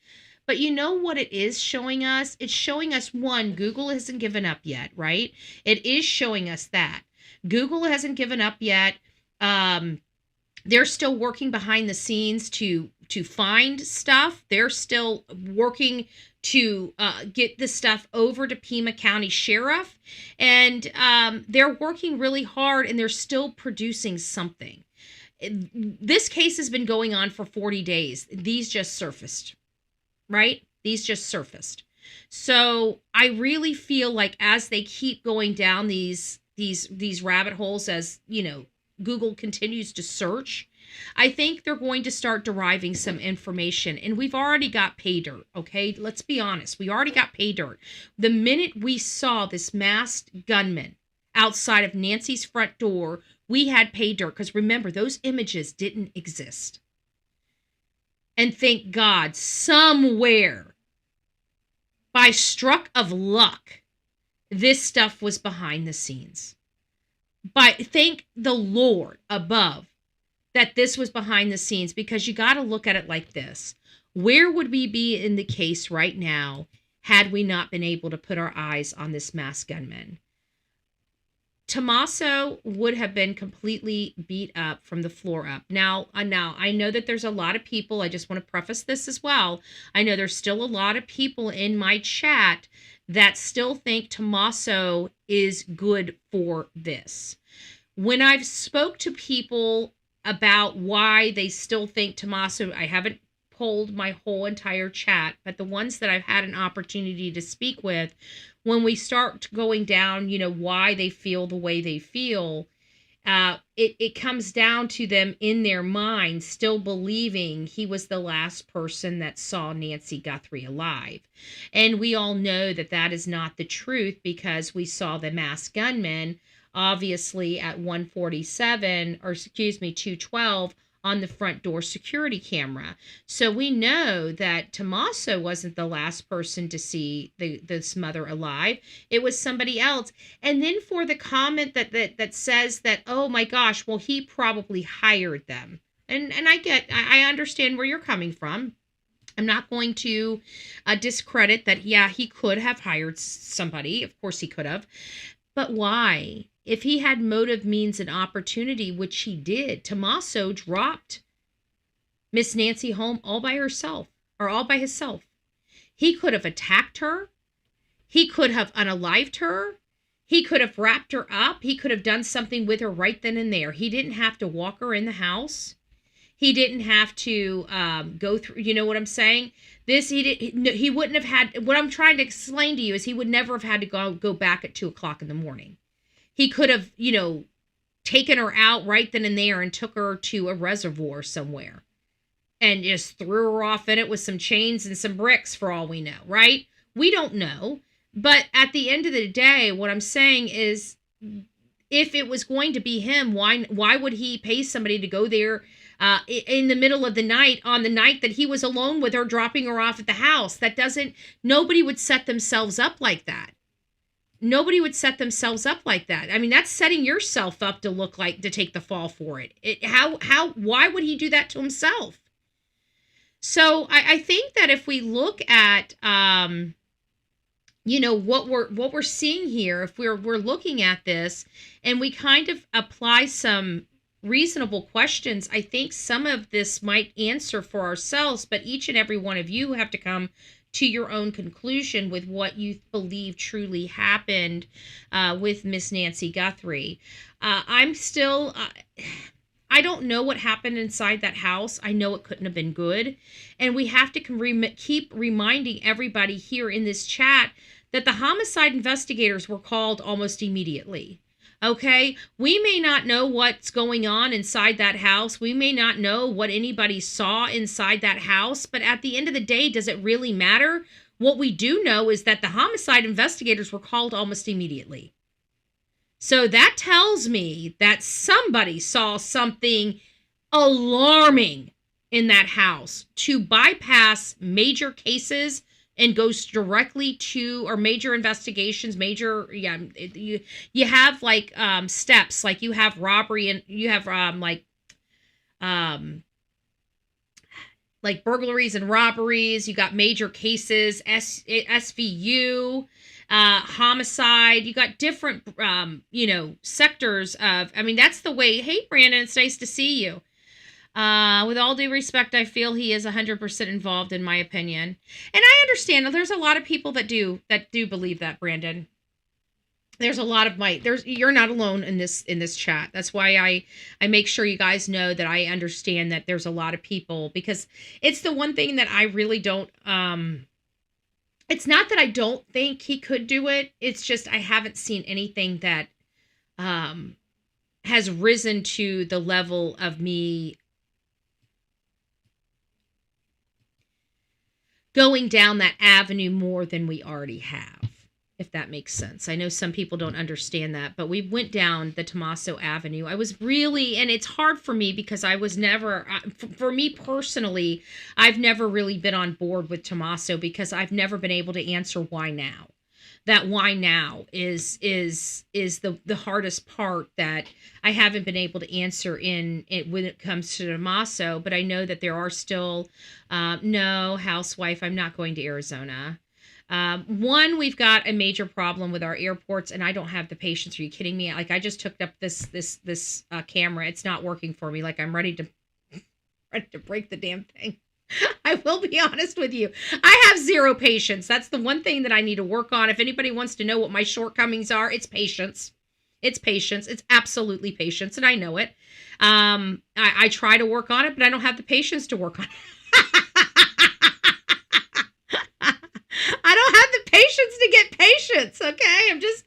But you know what it is showing us? It's showing us, one, Google hasn't given up yet, right? It is showing us that. Google hasn't given up yet. They're still working behind the scenes to find stuff. They're still working to get the stuff over to Pima County Sheriff. And they're working really hard, and they're still producing something. This case has been going on for 40 days. These just surfaced. Right? These just surfaced. So I really feel like as they keep going down these rabbit holes, as you know, Google continues to search I think they're going to start deriving some information, and we've already got pay dirt, okay? Let's be honest. We already got pay dirt. The minute we saw this masked gunman outside of Nancy's front door, we had pay dirt, because remember, those images didn't exist. And thank God, somewhere, by stroke of luck, this stuff was behind the scenes. Thank the Lord above that this was behind the scenes, because you got to look at it like this. Where would we be in the case right now had we not been able to put our eyes on this masked gunman? Tommaso would have been completely beat up from the floor up. Now, I know that there's a lot of people, I just want to preface this as well. I know there's still a lot of people in my chat that still think Tommaso is good for this. When I've spoke to people about why they still think Tommaso, I haven't polled my whole entire chat, but the ones that I've had an opportunity to speak with, when we start going down, why they feel the way they feel, it comes down to them in their mind still believing he was the last person that saw Nancy Guthrie alive. And we all know that that is not the truth, because we saw the masked gunman obviously at 212 on the front door security camera. So we know that Tommaso wasn't the last person to see this mother alive. It was somebody else. And then for the comment that says that, oh my gosh, well, he probably hired them. And I understand where you're coming from. I'm not going to discredit that. Yeah, he could have hired somebody. Of course he could have. But why? If he had motive, means, and opportunity, which he did, Tommaso dropped Miss Nancy home all by herself, or all by himself. He could have attacked her. He could have unalived her. He could have wrapped her up. He could have done something with her right then and there. He didn't have to walk her in the house. He didn't have to go through, you know what I'm saying? He wouldn't have had, what I'm trying to explain to you is he would never have had to go back at 2:00 in the morning. He could have, taken her out right then and there and took her to a reservoir somewhere and just threw her off in it with some chains and some bricks for all we know, right? We don't know. But at the end of the day, what I'm saying is, if it was going to be him, why would he pay somebody to go there in the middle of the night, on the night that he was alone with her, dropping her off at the house? Nobody would set themselves up like that. Nobody would set themselves up like that. I mean, that's setting yourself up to take the fall for it. Why would he do that to himself? So I think that if we look at, what we're seeing here, if we're looking at this and we kind of apply some reasonable questions, I think some of this might answer for ourselves, but each and every one of you have to come to your own conclusion with what you believe truly happened with Miss Nancy Guthrie. I don't know what happened inside that house. I know it couldn't have been good. And we have to keep reminding everybody here in this chat that the homicide investigators were called almost immediately. Okay, we may not know what's going on inside that house. We may not know what anybody saw inside that house, but at the end of the day, does it really matter? What we do know is that the homicide investigators were called almost immediately. So that tells me that somebody saw something alarming in that house to bypass major cases and goes directly to, or major investigations, you have steps, like you have robbery and you have burglaries and robberies. You got major cases, SVU, homicide. You got different, sectors of, that's the way. Hey, Brandon, it's nice to see you. With all due respect, I feel he is 100% involved, in my opinion. And I understand there's a lot of people that do believe that, Brandon. There's a lot of you're not alone in this chat. That's why I make sure you guys know that I understand that there's a lot of people, because it's the one thing that I really don't, it's not that I don't think he could do it. It's just, I haven't seen anything that, has risen to the level of me going down that avenue more than we already have, if that makes sense. I know some people don't understand that, but we went down the Tommaso Avenue. I was really, and it's hard for me because I was never, for me personally, I've never really been on board with Tommaso because I've never been able to answer why now. That why now is the hardest part that I haven't been able to answer in it when it comes to Tommaso. But I know that there are still, no, housewife, I'm not going to Arizona. One, we've got a major problem with our airports, and I don't have the patience. Are you kidding me? Like, I just hooked up this camera. It's not working for me. Like, I'm ready to break the damn thing. I will be honest with you. I have zero patience. That's the one thing that I need to work on. If anybody wants to know what my shortcomings are, it's patience. It's patience. It's absolutely patience, and I know it. I try to work on it, but I don't have the patience to work on it. I don't have the patience to get patience, okay? I'm just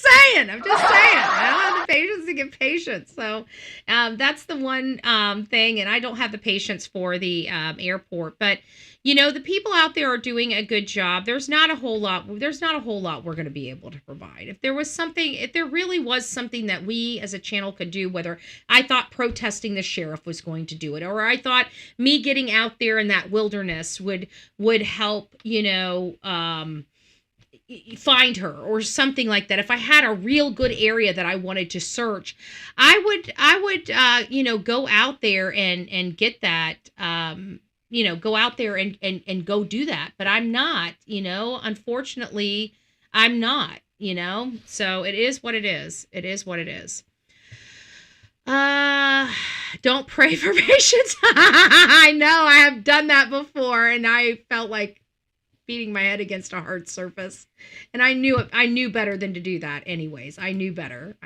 saying. I don't have the patience to get patience. So that's the one thing, and I don't have the patience for the airport. But you know, the people out there are doing a good job. There's not a whole lot we're going to be able to provide. If there really was something that we as a channel could do, whether I thought protesting the sheriff was going to do it, or I thought me getting out there in that wilderness would help, you know, find her or something like that. If I had a real good area that I wanted to search, I would you know, go out there and get that, you know, go out there and go do that. But I'm not, you know, unfortunately, I'm not, you know, so it is what it is. It is what it is. Don't pray for patience. I know I have done that before, and I felt like beating my head against a hard surface, and I knew better than to do that anyways. I knew better.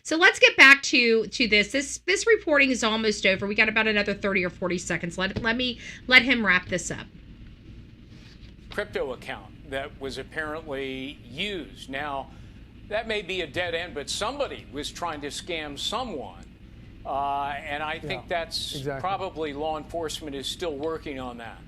So let's get back to this reporting is almost over. We got about another 30 or 40 seconds. Let him wrap this up. Crypto account that was apparently used. Now, that may be a dead end, but somebody was trying to scam someone. And I think that's exactly. Probably law enforcement is still working on that.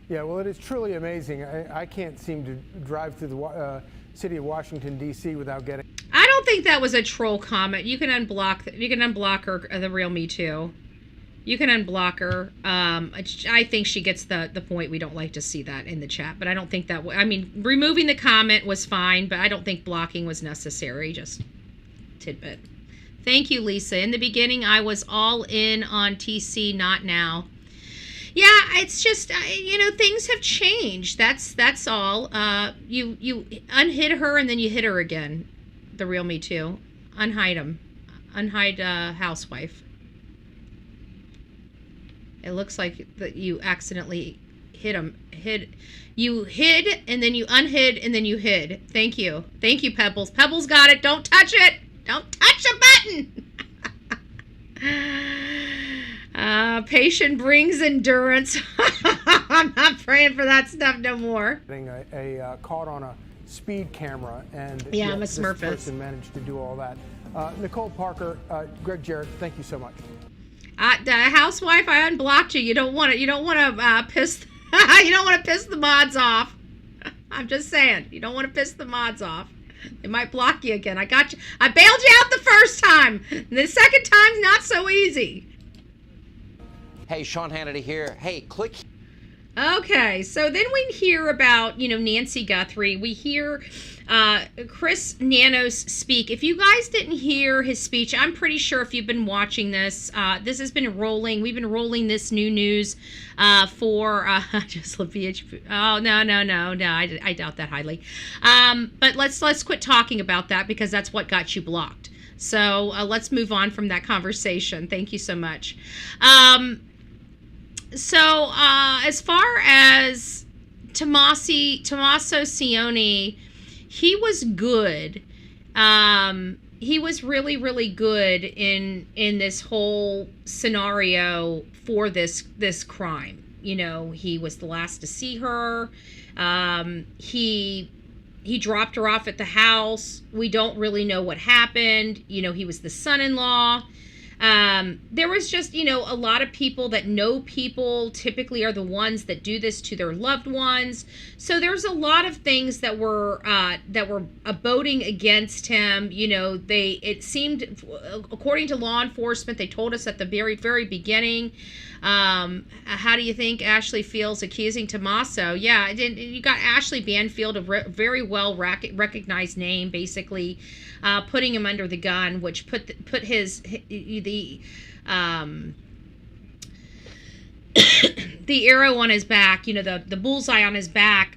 Yeah, well, it is truly amazing. I can't seem to drive through the city of Washington, D.C. without getting... I don't think that was a troll comment. You can unblock her, the real Me Too. You can unblock her. I think she gets the point. We don't like to see that in the chat, but I don't think that... I mean, removing the comment was fine, but I don't think blocking was necessary. Just tidbit. Thank you, Lisa. In the beginning, I was all in on TC, not now. Yeah, it's just, you know, things have changed. That's all. You unhid her and then you hit her again. The real Me Too. Unhide him. Unhide housewife. It looks like that you accidentally hit him. You hid and then you unhid and then you hid. Thank you. Thank you, Pebbles. Pebbles got it. Don't touch it. Don't touch a button. Patient brings endurance. I'm not praying for that stuff no more. Caught on a speed camera, and yeah, I'm a Smurfette. This person managed to do all that. Nicole Parker, Greg Jarrett, thank you so much. The housewife, I unblocked you. You don't want to. You don't want to piss. You don't want to piss the mods off. I'm just saying. You don't want to piss the mods off. They might block you again. I got you. I bailed you out the first time. The second time's not so easy. Hey, Sean Hannity here. Hey, click. Okay, so then we hear about, you know, Nancy Guthrie. We hear Chris Nanos speak. If you guys didn't hear his speech, I'm pretty sure if you've been watching this, this has been rolling. We've been rolling this new news for just BHP. Oh, no, I doubt that highly. But let's quit talking about that because that's what got you blocked. So let's move on from that conversation. Thank you so much. So as far as Tommaso Cioni, he was good. He was really, really good in this whole scenario for this crime. You know, he was the last to see her. He dropped her off at the house. We don't really know what happened. You know, he was the son-in-law. There was just, you know, a lot of people that know people typically are the ones that do this to their loved ones. So there's a lot of things that were boding against him. You know, it seemed, according to law enforcement, they told us at the very, very beginning. How do you think Ashley feels accusing Tommaso? Yeah, you got Ashley Banfield, a very well recognized name, basically putting him under the gun, which put the the arrow on his back, you know, the bullseye on his back,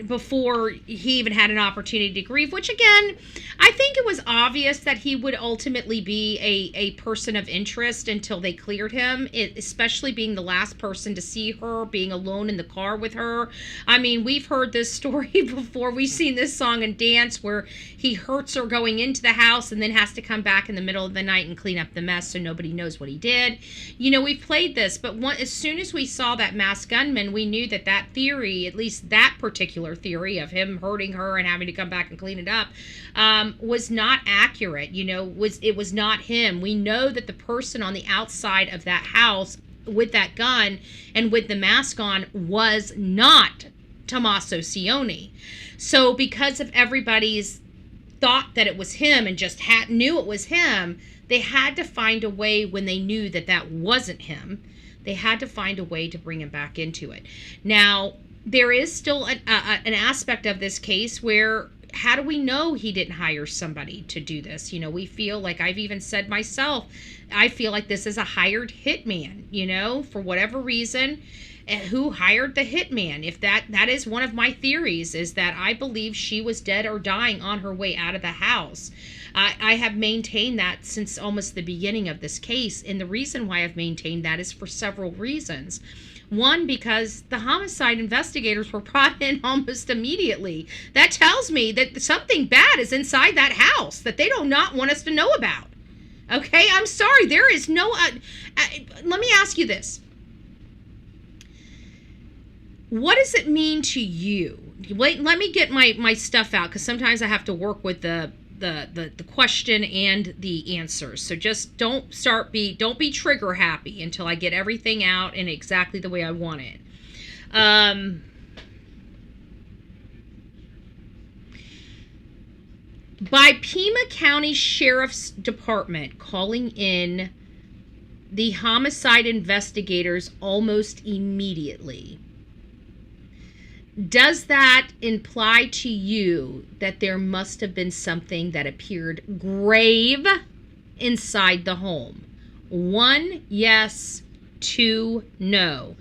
before he even had an opportunity to grieve, which again, I think it was obvious that he would ultimately be a person of interest until they cleared him, especially being the last person to see her, being alone in the car with her. I mean, we've heard this story before. We've seen this song and dance where he hurts her going into the house and then has to come back in the middle of the night and clean up the mess so nobody knows what he did. You know, we've played this, but as soon as we saw that masked gunman, we knew that theory, at least that particular theory of him hurting her and having to come back and clean it up, was not accurate. You know, it was not him. We know that the person on the outside of that house with that gun and with the mask on was not Tommaso Cioni. So because of everybody's thought that it was him and just knew it was him, they had to find a way, when they knew that wasn't him, they had to find a way to bring him back into it. Now, there is still an aspect of this case where, how do we know he didn't hire somebody to do this? You know, we feel like, I've even said myself, I feel like this is a hired hitman, you know, for whatever reason. And who hired the hitman? If that is one of my theories, is that I believe she was dead or dying on her way out of the house. I have maintained that since almost the beginning of this case. And the reason why I've maintained that is for several reasons. One, because the homicide investigators were brought in almost immediately. That tells me that something bad is inside that house that they do not want us to know about. Okay, I'm sorry. There is no... let me ask you this. What does it mean to you? Wait, let me get my stuff out, because sometimes I have to work with the question and the answers. So just don't be trigger happy until I get everything out in exactly the way I want it. By Pima County Sheriff's Department calling in the homicide investigators almost immediately, does that imply to you that there must have been something that appeared grave inside the home? 1, yes. 2, no.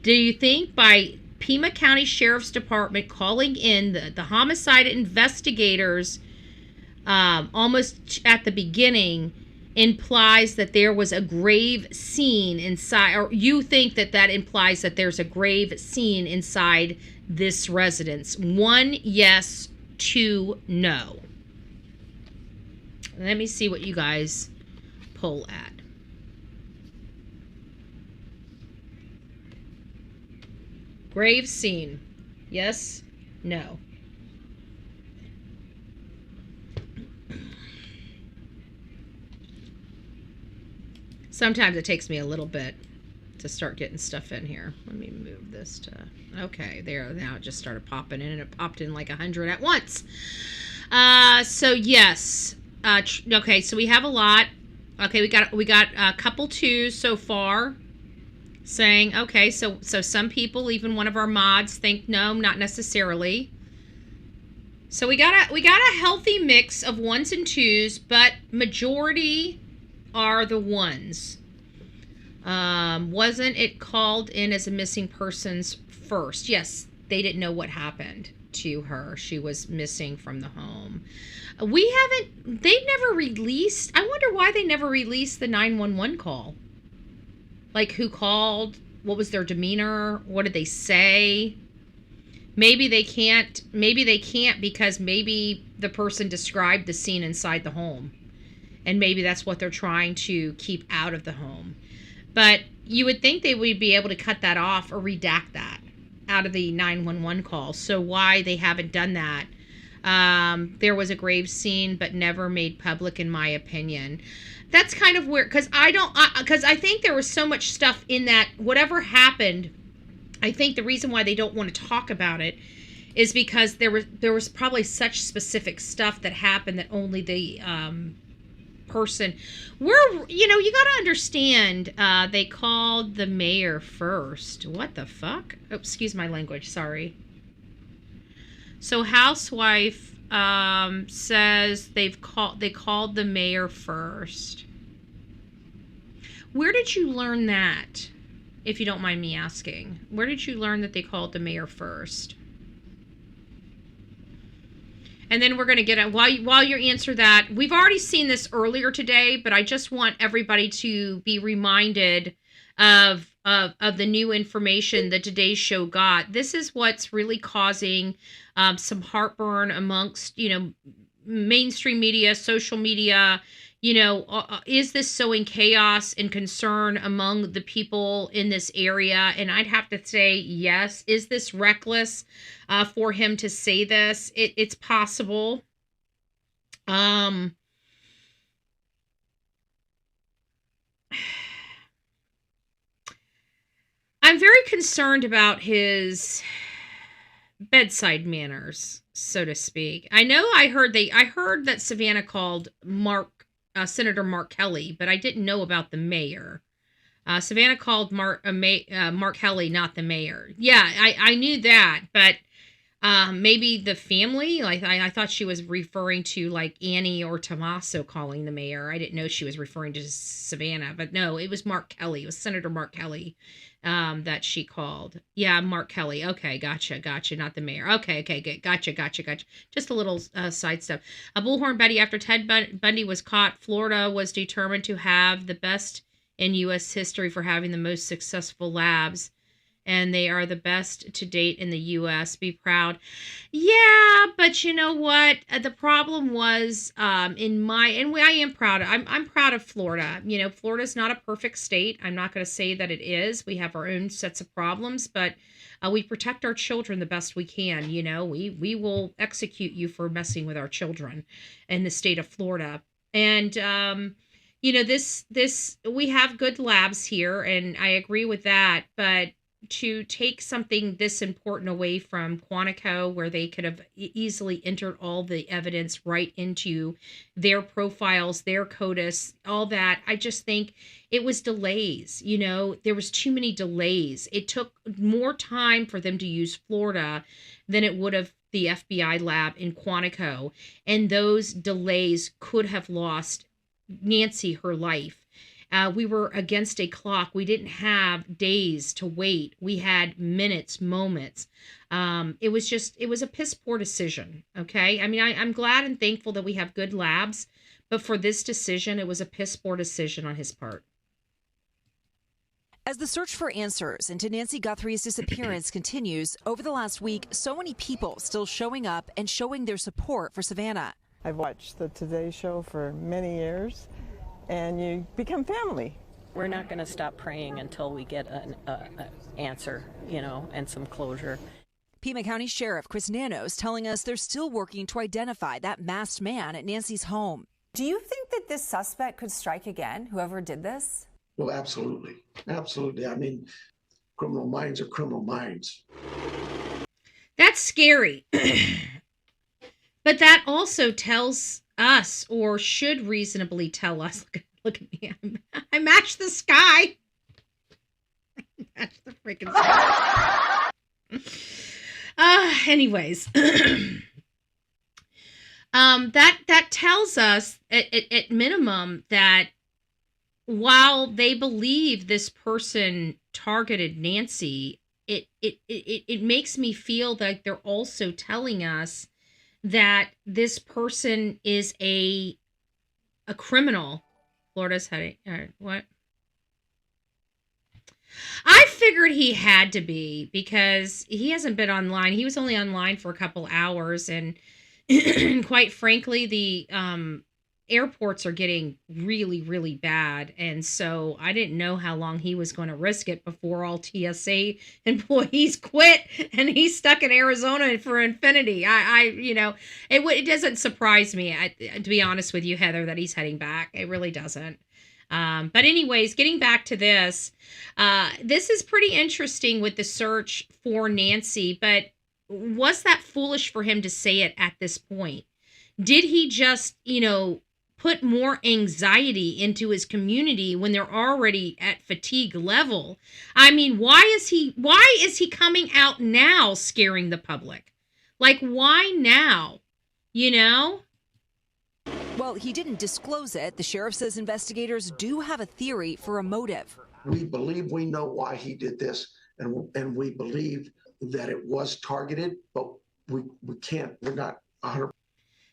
Do you think by Pima County Sheriff's Department calling in the homicide investigators almost at the beginning implies that there was a grave scene inside, or you think that implies that there's a grave scene inside this residence? 1, yes. 2, no. Let me see what you guys pull at. Grave scene. Yes, no. Sometimes it takes me a little bit to start getting stuff in here. Let me move this to, okay, there, now it just started popping in, and it popped in like 100 at once. So yes, okay, so we have a lot. Okay, we got a couple 2s so far, saying, okay, so some people, even one of our mods, think no, not necessarily. So we got a healthy mix of 1s and 2s, but majority are the 1s. Wasn't it called in as a missing persons first? Yes, they didn't know what happened to her. She was missing from the home. They've never released, I wonder why they never released the 911 call. Like, who called? What was their demeanor? What did they say? Maybe they can't because maybe the person described the scene inside the home. And maybe that's what they're trying to keep out of the home. But you would think they would be able to cut that off or redact that out of the 911 call. So why they haven't done that, There was a grave scene, but never made public, in my opinion. That's kind of weird, because I think there was so much stuff in that, whatever happened, I think the reason why they don't want to talk about it is because there was probably such specific stuff that happened that only the person, you got to understand, they called the mayor first. What the fuck? Oh, excuse my language, sorry. So housewife says they called the mayor first. Where did you learn that? If you don't mind me asking, where did you learn that they called the mayor first? And then we're going to get it while you answer that. We've already seen this earlier today, but I just want everybody to be reminded of the new information that today's show got. This is what's really causing some heartburn amongst, mainstream media, social media. Is this sowing chaos and concern among the people in this area? And I'd have to say yes. Is this reckless for him to say this? It's possible. I'm very concerned about his bedside manners, so to speak. I heard that Savannah called Senator Mark Kelly, but I didn't know about the mayor. Savannah called Mark Kelly, not the mayor. Yeah, I knew that, but maybe the family. I thought she was referring to like Annie or Tommaso calling the mayor. I didn't know she was referring to Savannah, but no, it was Mark Kelly. It was Senator Mark Kelly that she called. Yeah, Mark Kelly. Okay, gotcha. Not the mayor. Okay, good. Gotcha. Just a little side stuff. Bullhorn Betty, after Ted Bundy was caught, Florida was determined to have the best in U.S. history for having the most successful labs. And they are the best to date in the U.S. Be proud. Yeah, but you know what? The problem was I am proud. I'm proud of Florida. Florida's not a perfect state. I'm not going to say that it is. We have our own sets of problems, but we protect our children the best we can. We will execute you for messing with our children in the state of Florida. And this we have good labs here, and I agree with that, but to take something this important away from Quantico, where they could have easily entered all the evidence right into their profiles, their CODIS, all that, I just think it was delays. There was too many delays. It took more time for them to use Florida than it would have the FBI lab in Quantico, and those delays could have lost Nancy her life. We were against a clock. We didn't have days to wait. We had minutes, moments. It was a piss poor decision. Okay. I mean, I'm glad and thankful that we have good labs, but for this decision, it was a piss poor decision on his part. As the search for answers into Nancy Guthrie's disappearance continues, over the last week, so many people still showing up and showing their support for Savannah. I've watched the Today Show for many years, and you become family. We're not going to stop praying until we get an answer, and some closure. Pima County Sheriff Chris Nanos telling us they're still working to identify that masked man at Nancy's home. Do you think that this suspect could strike again, whoever did this? Well, absolutely. Absolutely. I mean, criminal minds are criminal minds. That's scary. But that also tells us, or should reasonably tell us, look at me, I matched the sky. I matched the freaking sky. Anyways, that tells us at minimum that while they believe this person targeted Nancy, it makes me feel like they're also telling us that this person is a criminal. Florida's heading. What? I figured he had to be, because he hasn't been online. He was only online for a couple hours, and quite frankly, the airports are getting really, really bad. And so I didn't know how long he was going to risk it before all TSA employees quit and he's stuck in Arizona for infinity. It doesn't surprise me, to be honest with you, Heather, that he's heading back. It really doesn't. But anyways, getting back to this is pretty interesting with the search for Nancy, but was that foolish for him to say it at this point? Did he just, put more anxiety into his community when they're already at fatigue level? I mean, why is he coming out now scaring the public? Like, why now? Well, he didn't disclose it. The sheriff says investigators do have a theory for a motive. We believe we know why he did this, and we believe that it was targeted, but we're not 100%.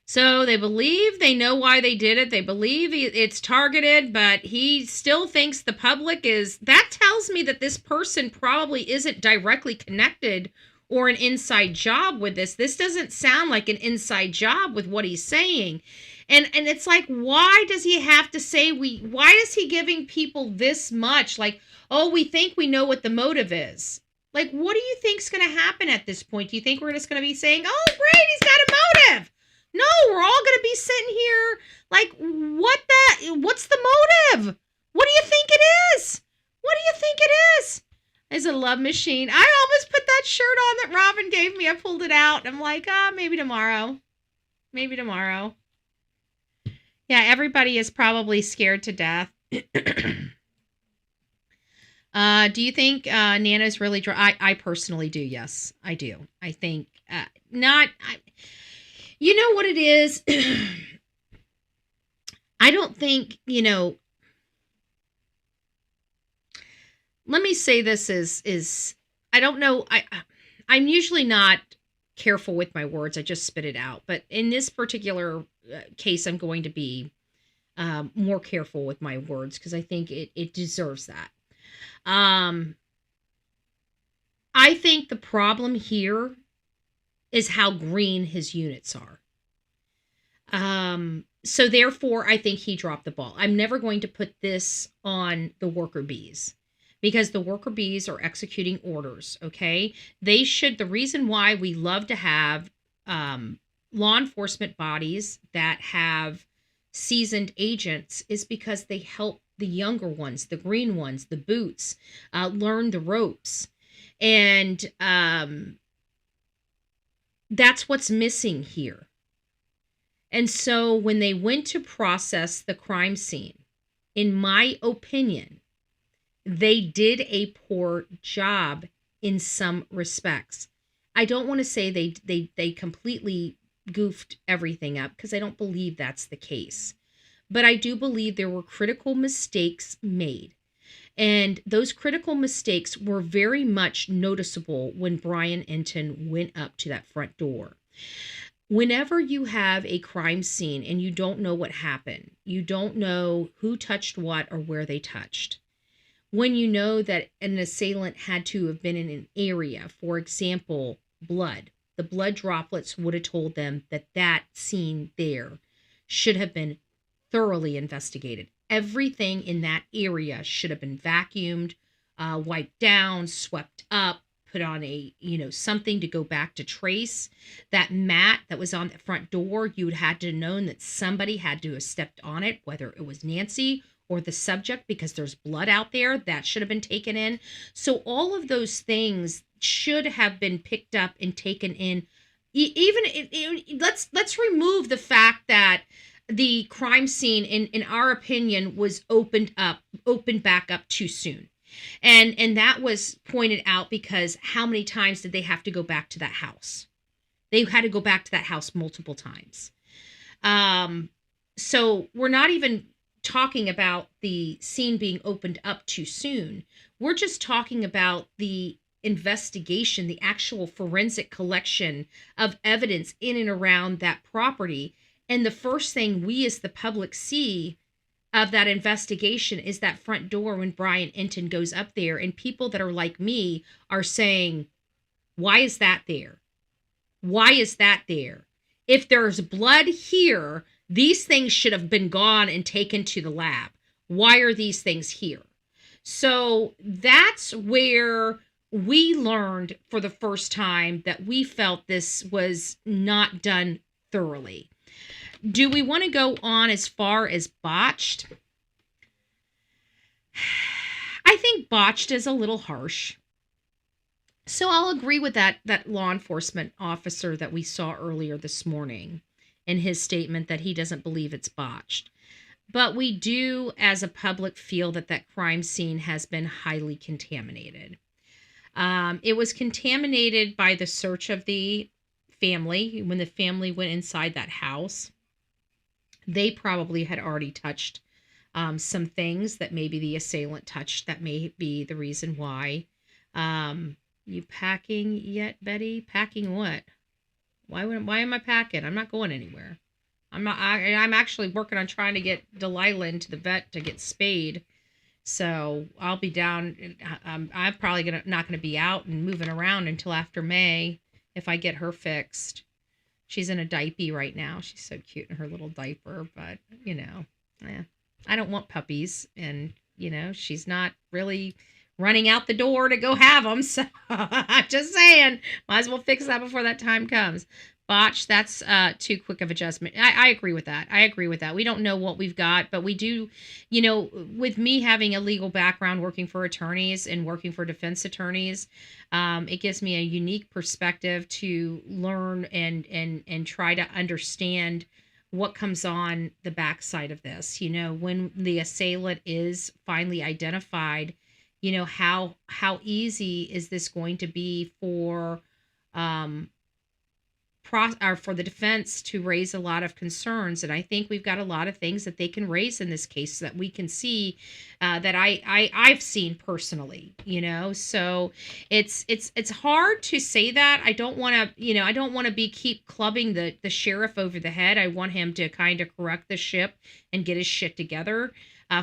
So they believe they know why they did it. They believe it's targeted, but he still thinks the public is. That tells me that this person probably isn't directly connected or an inside job with this. This doesn't sound like an inside job with what he's saying. And it's like, why does he have to say why is he giving people this much? Like, oh, we think we know what the motive is. Like, what do you think's going to happen at this point? Do you think we're just going to be saying, oh, great, he's got a motive? No, we're all going to be sitting here like, what's the motive? What do you think it is? What do you think it is? It's a love machine. I almost put that shirt on that Robin gave me. I pulled it out. I'm like, maybe tomorrow. Maybe tomorrow. Yeah, everybody is probably scared to death. Do you think Nana's really I personally do, yes. I do. I think you know what it is? I don't think, let me say this is I don't know. I'm usually not careful with my words. I just spit it out. But in this particular case, I'm going to be more careful with my words because I think it deserves that. I think the problem here is how green his units are. So therefore, I think he dropped the ball. I'm never going to put this on the worker bees because the worker bees are executing orders, okay? The reason why we love to have law enforcement bodies that have seasoned agents is because they help the younger ones, the green ones, the boots, learn the ropes. And that's what's missing here. And so when they went to process the crime scene, in my opinion, they did a poor job in some respects. I don't want to say they completely goofed everything up because I don't believe that's the case. But I do believe there were critical mistakes made. And those critical mistakes were very much noticeable when Brian Enton went up to that front door. Whenever you have a crime scene and you don't know what happened, you don't know who touched what or where they touched. When you know that an assailant had to have been in an area, for example, blood, the blood droplets would have told them that scene there should have been thoroughly investigated. Everything in that area should have been vacuumed, wiped down, swept up, put on something to go back to trace. That mat that was on the front door, you would have to known that somebody had to have stepped on it, whether it was Nancy or the subject, because there's blood out there that should have been taken in. So all of those things should have been picked up and taken in. Let's remove the fact that the crime scene, in our opinion, was opened back up too soon. And that was pointed out because how many times did they have to go back to that house? They had to go back to that house multiple times. So we're not even talking about the scene being opened up too soon. We're just talking about the investigation, the actual forensic collection of evidence in and around that property. And the first thing we as the public see of that investigation is that front door when Brian Enton goes up there, and people that are like me are saying, why is that there? Why is that there? If there's blood here, These things should have been gone and taken to the lab. Why are these things here? So that's where we learned for the first time that we felt this was not done thoroughly. Do we want to go on as far as botched? I think botched is a little harsh. So I'll agree with that law enforcement officer that we saw earlier this morning in his statement that he doesn't believe it's botched. But we do, as a public, feel that that crime scene has been highly contaminated. It was contaminated by the search of the family. When the family went inside that house, they probably had already touched some things that maybe the assailant touched. That may be the reason why. You packing yet, Betty? Packing what? Why am I packing? I'm not going anywhere. I'm actually working on trying to get Delilah into the vet to get spayed. So I'll be down. I'm probably not gonna be out and moving around until after May if I get her fixed. She's in a diaper right now. She's so cute in her little diaper, but I don't want puppies, and she's not really running out the door to go have them. So I'm just saying, might as well fix that before that time comes. Botch, that's too quick of adjustment. I agree with that. We don't know what we've got, but we do, with me having a legal background working for attorneys and working for defense attorneys, it gives me a unique perspective to learn and try to understand what comes on the backside of this. When the assailant is finally identified, how easy is this going to be for the defense to raise a lot of concerns? And I think we've got a lot of things that they can raise in this case that we can see that I've seen personally. So it's hard to say that. I don't want to keep clubbing the sheriff over the head. I want him to kind of correct the ship and get his shit together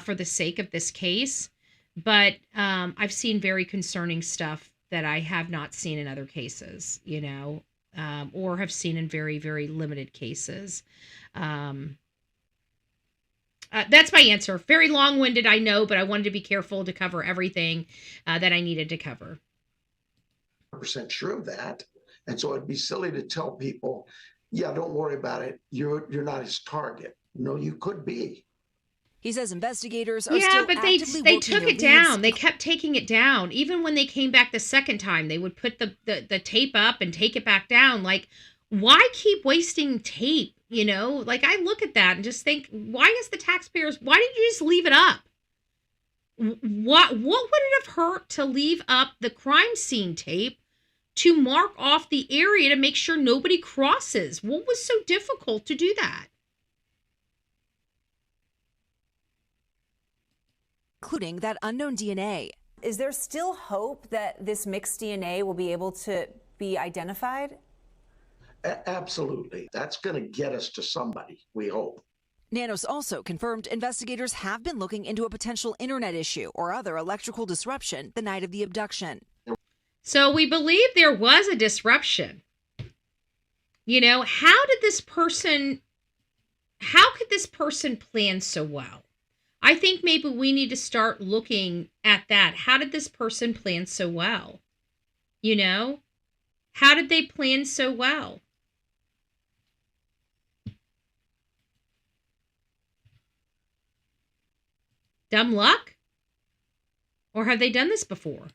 for the sake of this case. But I've seen very concerning stuff that I have not seen in other cases, or have seen in very, very limited cases. That's my answer. Very long-winded, I know, but I wanted to be careful to cover everything that I needed to cover. 100% sure of that. And so it'd be silly to tell people, yeah, don't worry about it. You're not his target. No, you could be. He says investigators are still but actively they working took their it down. leads. They kept taking it down. Even when they came back the second time, they would put the tape up and take it back down. Like, why keep wasting tape? Like, I look at that and just think, why didn't you just leave it up? What would it have hurt to leave up the crime scene tape to mark off the area to make sure nobody crosses? What was so difficult to do that? Including that unknown DNA. Is there still hope that this mixed DNA will be able to be identified? Absolutely. That's going to get us to somebody, we hope. Nanos also confirmed investigators have been looking into a potential internet issue or other electrical disruption the night of the abduction. So we believe there was a disruption. How could this person plan so well? I think maybe we need to start looking at that. How did this person plan so well? How did they plan so well? Dumb luck? Or have they done this before?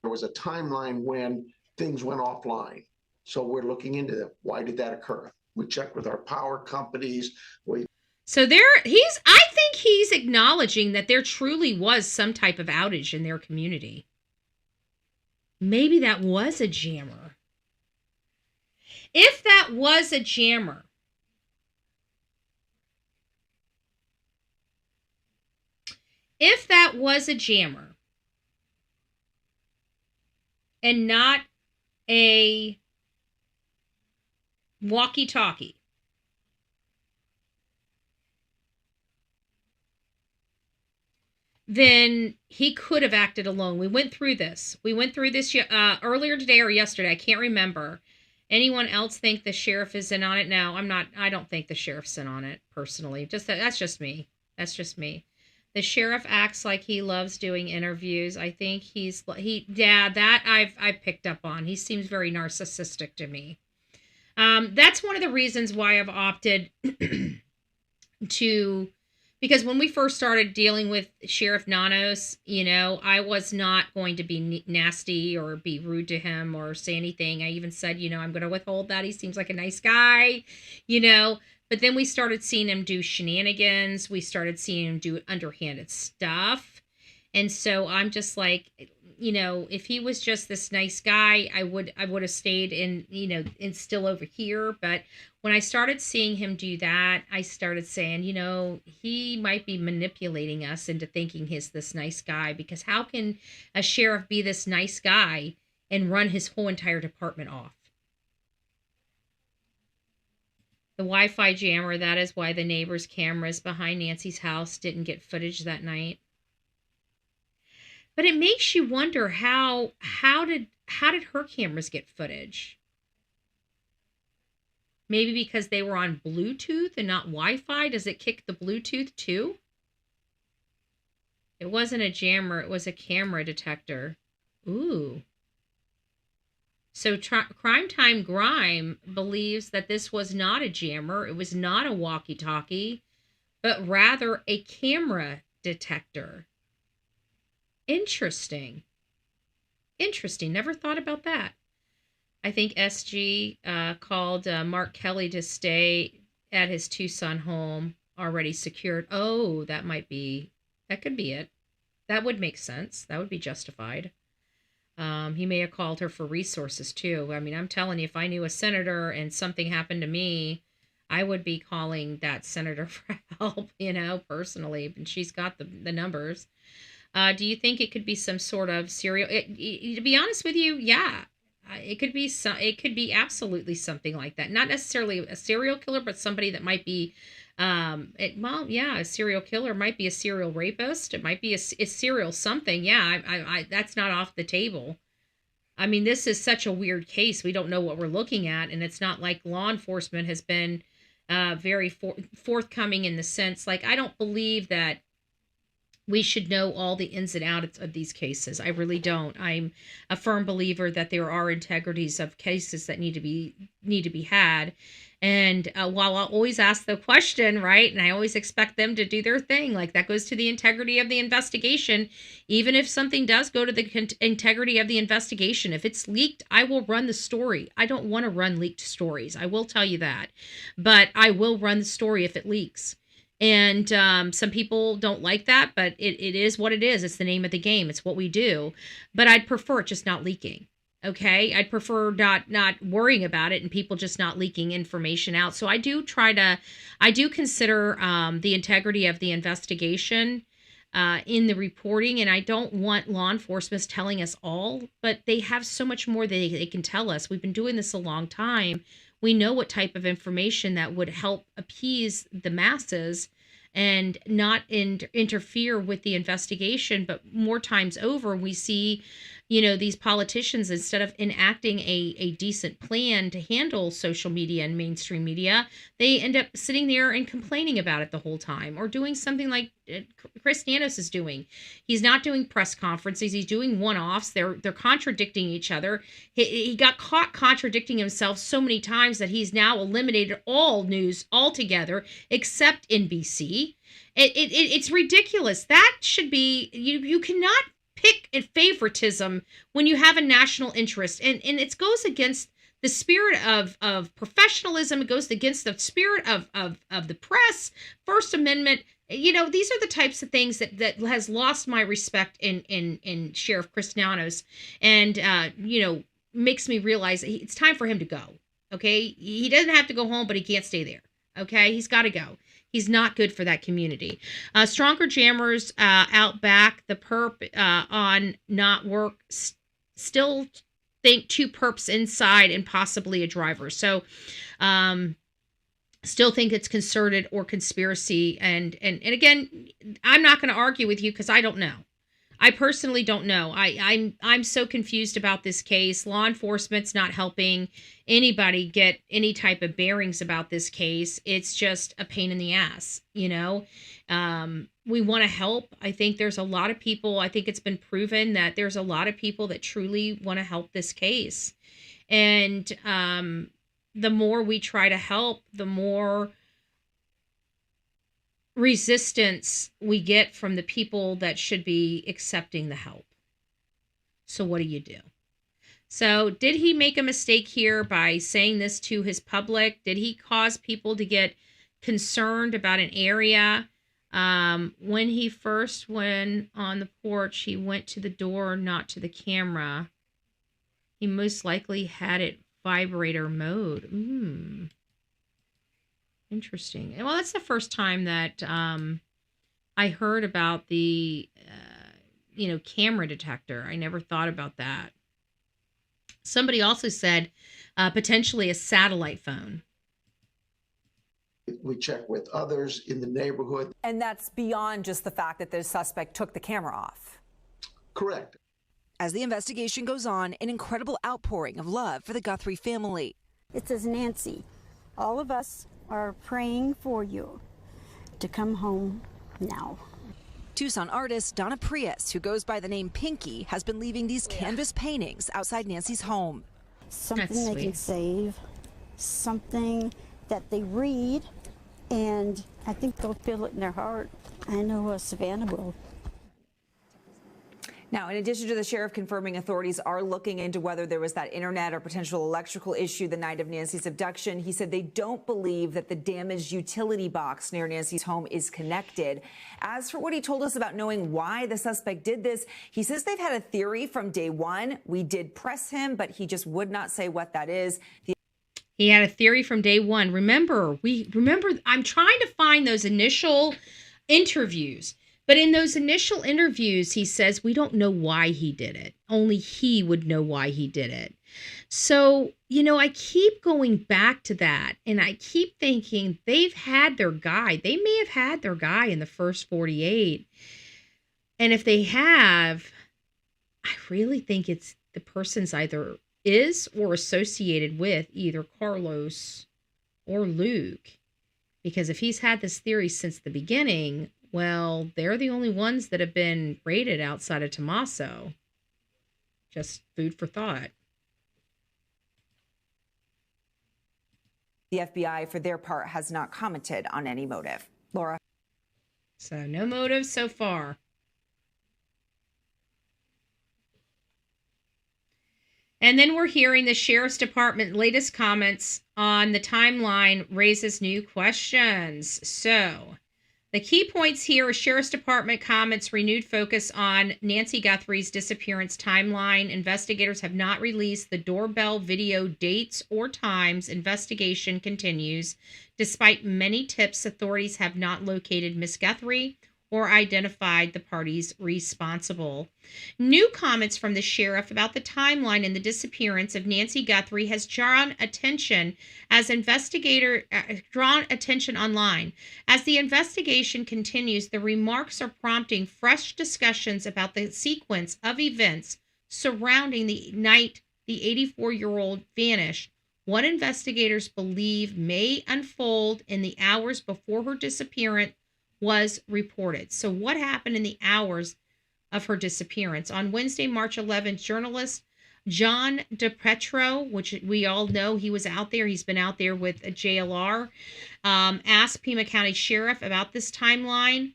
There was a timeline when things went offline. So we're looking into that. Why did that occur? We checked with our power companies. So I think he's acknowledging that there truly was some type of outage in their community. Maybe that was a jammer. If that was a jammer, and not a walkie-talkie, then he could have acted alone. We went through this. Earlier today or yesterday. I can't remember. Anyone else think the sheriff is in on it? No, I'm not. I don't think the sheriff's in on it personally. That's just me. That's just me. The sheriff acts like he loves doing interviews. I think that I've picked up on. He seems very narcissistic to me. That's one of the reasons why I've opted because when we first started dealing with Sheriff Nanos, I was not going to be nasty or be rude to him or say anything. I even said, I'm going to withhold that. He seems like a nice guy, But then we started seeing him do shenanigans. We started seeing him do underhanded stuff. And so I'm just like, if he was just this nice guy, I would have stayed in still over here. But when I started seeing him do that, I started saying, he might be manipulating us into thinking he's this nice guy, because how can a sheriff be this nice guy and run his whole entire department off? The Wi-Fi jammer, that is why the neighbor's cameras behind Nancy's house didn't get footage that night. But it makes you wonder how did her cameras get footage? Maybe because they were on Bluetooth and not Wi-Fi. Does it kick the Bluetooth too? It wasn't a jammer. It was a camera detector. Ooh. So Crime Time Grime believes that this was not a jammer. It was not a walkie-talkie, but rather a camera detector. Interesting. Never thought about that. I think SG called Mark Kelly to stay at his Tucson home, already secured. Oh, that could be it. That would make sense. That would be justified. He may have called her for resources too. I mean, I'm telling you, if I knew a senator and something happened to me, I would be calling that senator for help, personally. And she's got the numbers. Do you think it could be some sort of serial? To be honest with you, yeah, it could be. It could be absolutely something like that. Not necessarily a serial killer, but somebody that might be. A serial killer might be a serial rapist. It might be a serial something. Yeah, I that's not off the table. I mean, this is such a weird case. We don't know what we're looking at, and it's not like law enforcement has been very forthcoming in the sense. Like, I don't believe that we should know all the ins and outs of these cases. I really don't. I'm a firm believer that there are integrities of cases that need to be had. And while I'll always ask the question, right, and I always expect them to do their thing, like that goes to the integrity of the investigation. Even if something does go to the integrity of the investigation, if it's leaked, I will run the story. I don't want to run leaked stories. I will tell you that. But I will run the story if it leaks. And some people don't like that, but it is what it is. It's the name of the game. It's what we do. But I'd prefer it just not leaking. Okay, I'd prefer not worrying about it and people just not leaking information out. So I do consider the integrity of the investigation in the reporting, and I don't want law enforcement telling us all, but they have so much more that they can tell us. We've been doing this a long time. We know what type of information that would help appease the masses and not interfere with the investigation. But more times over, we see, these politicians, instead of enacting a decent plan to handle social media and mainstream media, they end up sitting there and complaining about it the whole time, or doing something like Chris Nanos is doing. He's not doing press conferences. He's doing one-offs. They're contradicting each other. He got caught contradicting himself so many times that he's now eliminated all news altogether except NBC. It's ridiculous. That should be, you cannot pick a favoritism when you have a national interest, and it goes against the spirit of professionalism. It goes against the spirit of the press, First Amendment. These are the types of things that has lost my respect in Sheriff Chris Nanos, and makes me realize it's time for him to go. Okay, he doesn't have to go home, but he can't stay there. Okay, he's got to go. He's not good for that community. Stronger jammers out back. The perp on not work. Still think 2 perps inside and possibly a driver. So still think it's concerted or conspiracy. And again, I'm not going to argue with you because I don't know. I personally don't know. I'm so confused about this case. Law enforcement's not helping anybody get any type of bearings about this case. It's just a pain in the ass, you know. We want to help. I think there's a lot of people. I think it's been proven that there's a lot of people that truly want to help this case. And the more we try to help, the more resistance we get from the people that should be accepting the help. So what do you do? So did he make a mistake here by saying this to his public? Did he cause people to get concerned about an area? When he first went on the porch, he went to the door, not to the camera. He most likely had it vibrator mode. Interesting. Well, that's the first time that I heard about the, camera detector. I never thought about that. Somebody also said potentially a satellite phone. We check with others in the neighborhood. And that's beyond just the fact that the suspect took the camera off. Correct. As the investigation goes on, an incredible outpouring of love for the Guthrie family. It says, Nancy, all of us are praying for you to come home now. Tucson artist Donna Prius, who goes by the name Pinky, has been leaving these canvas paintings outside Nancy's home. Something they can save, something that they read, and I think they'll feel it in their heart. I know Savannah will. Now, in addition to the sheriff confirming authorities are looking into whether there was that internet or potential electrical issue the night of Nancy's abduction, he said they don't believe that the damaged utility box near Nancy's home is connected. As for what he told us about knowing why the suspect did this, he says they've had a theory from day one. We did press him, but he just would not say what that is. He had a theory from day one. Remember, I'm trying to find those initial interviews. But in those initial interviews, he says, we don't know why he did it. Only he would know why he did it. So, I keep going back to that. And I keep thinking they've had their guy. They may have had their guy in the first 48. And if they have, I really think it's the person's either is or associated with either Carlos or Luke. Because if he's had this theory since the beginning, well, they're the only ones that have been raided outside of Tommaso. Just food for thought. The FBI, for their part, has not commented on any motive. Laura? So no motive so far. And then we're hearing the Sheriff's Department latest comments on the timeline raises new questions. So the key points here are Sheriff's Department comments renewed focus on Nancy Guthrie's disappearance timeline. Investigators have not released the doorbell video dates or times. Investigation continues. Despite many tips, authorities have not located Miss Guthrie or identified the parties responsible. New comments from the sheriff about the timeline and the disappearance of Nancy Guthrie has drawn attention online. As the investigation continues, the remarks are prompting fresh discussions about the sequence of events surrounding the night the 84-year-old vanished. What investigators believe may unfold in the hours before her disappearance was reported. So what happened in the hours of her disappearance? On Wednesday, March 11th, journalist John DePetro, which we all know he was out there, he's been out there with a JLR, asked Pima County Sheriff about this timeline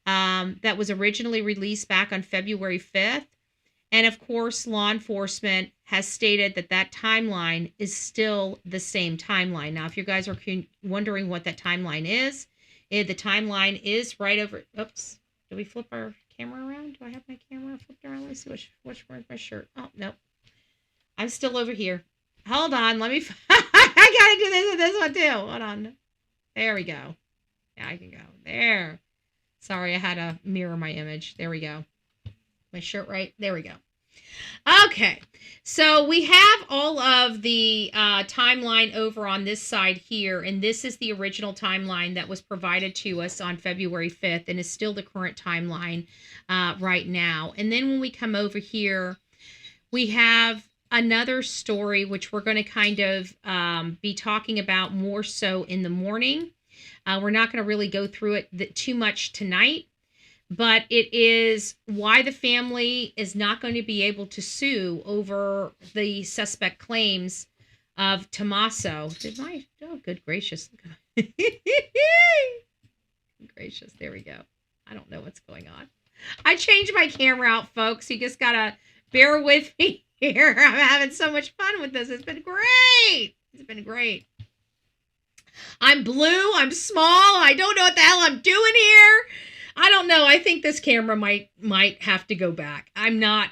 that was originally released back on February 5th. And of course, law enforcement has stated that that timeline is still the same timeline. Now, if you guys are wondering what that timeline is, the timeline is right over. Oops. Do we flip our camera around? Do I have my camera flipped around? Let me see which one's my shirt. Oh, no. I'm still over here. Hold on. Let me. I got to do this with this one too. Hold on. There we go. Yeah, I can go. There. Sorry, I had to mirror my image. There we go. My shirt right. There we go. Okay. So we have all of the timeline over on this side here, and this is the original timeline that was provided to us on February 5th and is still the current timeline right now. And then when we come over here, we have another story, which we're going to kind of be talking about more so in the morning. We're not going to really go through it too much tonight. But it is why the family is not going to be able to sue over the suspect claims of Tommaso. Oh, good gracious. Good gracious. There we go. I don't know what's going on. I changed my camera out, folks. You just got to bear with me here. I'm having so much fun with this. It's been great. It's been great. I'm blue. I'm small. I don't know what the hell I'm doing here. I don't know. I think this camera might have to go back. I'm not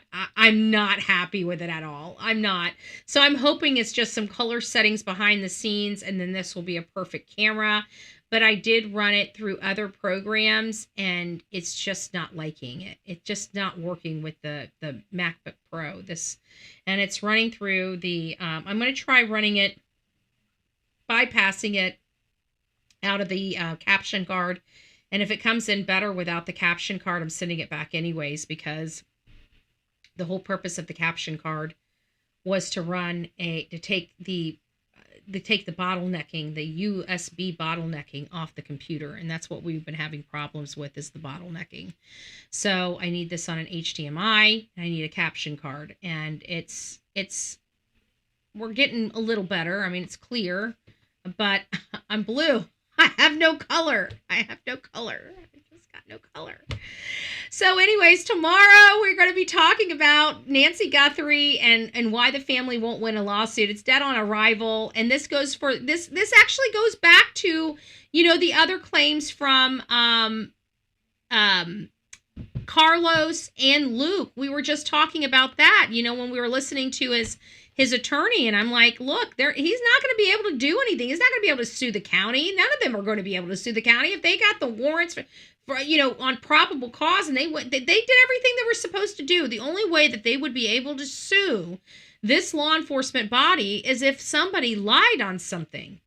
happy with it at all. I'm not. So I'm hoping it's just some color settings behind the scenes, and then this will be a perfect camera. But I did run it through other programs, and it's just not liking it. It's just not working with the MacBook Pro. And it's running through the. I'm going to try running it, bypassing it out of the caption card. And if it comes in better without the caption card, I'm sending it back anyways, because the whole purpose of the caption card was to take the bottlenecking, the USB bottlenecking off the computer. And that's what we've been having problems with, is the bottlenecking. So I need this on an HDMI, and I need a caption card, and we're getting a little better. I mean, it's clear, but I'm blue. I have no color. I just got no color. So anyways, tomorrow we're going to be talking about Nancy Guthrie and why the family won't win a lawsuit. It's dead on arrival. And this actually goes back to, the other claims from Carlos and Luke. We were just talking about that, when we were listening to his attorney, and I'm like, look, he's not going to be able to do anything. He's not going to be able to sue the county. None of them are going to be able to sue the county if they got the warrants for on probable cause, and they did everything they were supposed to do. The only way that they would be able to sue this law enforcement body is if somebody lied on something,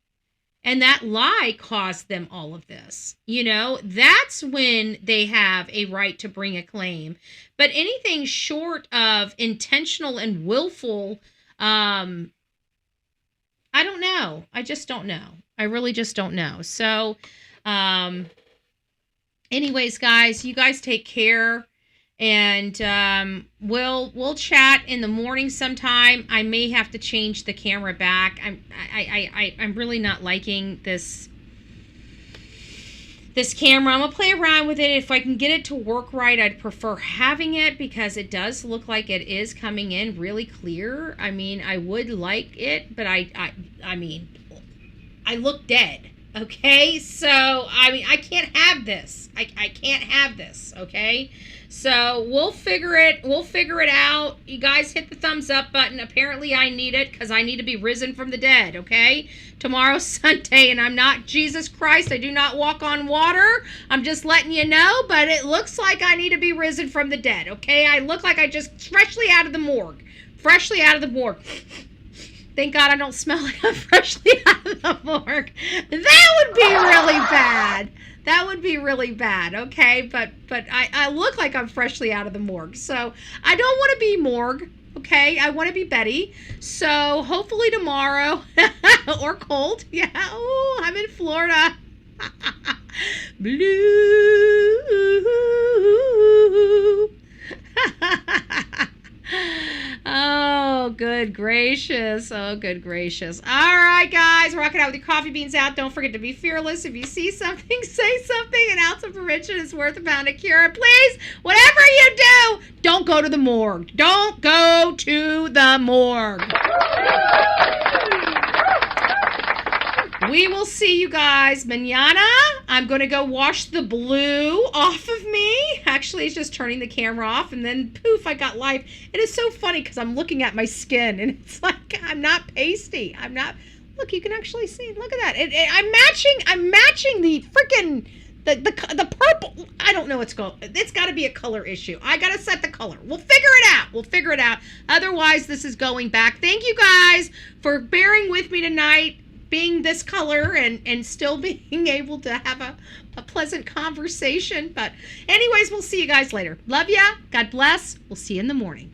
and that lie caused them all of this. That's when they have a right to bring a claim. But anything short of intentional and willful, I don't know. I just don't know. I really just don't know. So, anyways, guys, you guys take care, and we'll chat in the morning sometime. I may have to change the camera back. I'm really not liking this camera. I'm gonna play around with it. If I can get it to work right, I'd prefer having it, because it does look like it is coming in really clear. I mean, I would like it, but I mean, I look dead. Okay, so I can't have this. I can't have this. Okay, so we'll figure it out. You guys hit the thumbs up button. Apparently I need it, because I need to be risen from the dead. Okay, tomorrow's Sunday, and I'm not Jesus Christ. I do not walk on water. I'm just letting you know, but it looks like I need to be risen from the dead. Okay, I look like I just freshly out of the morgue. Thank God I don't smell like I'm freshly out of the morgue. That would be really bad. That would be really bad, okay? But I look like I'm freshly out of the morgue. So I don't want to be morgue, okay? I want to be Betty. So hopefully tomorrow, or cold. Yeah, oh, I'm in Florida. Blue. Oh, good gracious. Oh, good gracious. All right, guys, rock it out with your coffee beans out. Don't forget to be fearless. If you see something, say something. An ounce of prevention is worth a pound of cure. And please, whatever you do, don't go to the morgue. Don't go to the morgue. We will see you guys mañana. I'm going to go wash the blue off of me. Actually, it's just turning the camera off, and then poof, I got life. It is so funny because I'm looking at my skin, and it's like I'm not pasty. I'm not. Look, you can actually see. Look at that. I'm matching the freaking The purple, I don't know what's going. It's got to be a color issue. I got to set the color. We'll figure it out. Otherwise, this is going back. Thank you guys for bearing with me tonight, being this color and still being able to have a pleasant conversation. But anyways, we'll see you guys later. Love ya. God bless. We'll see you in the morning.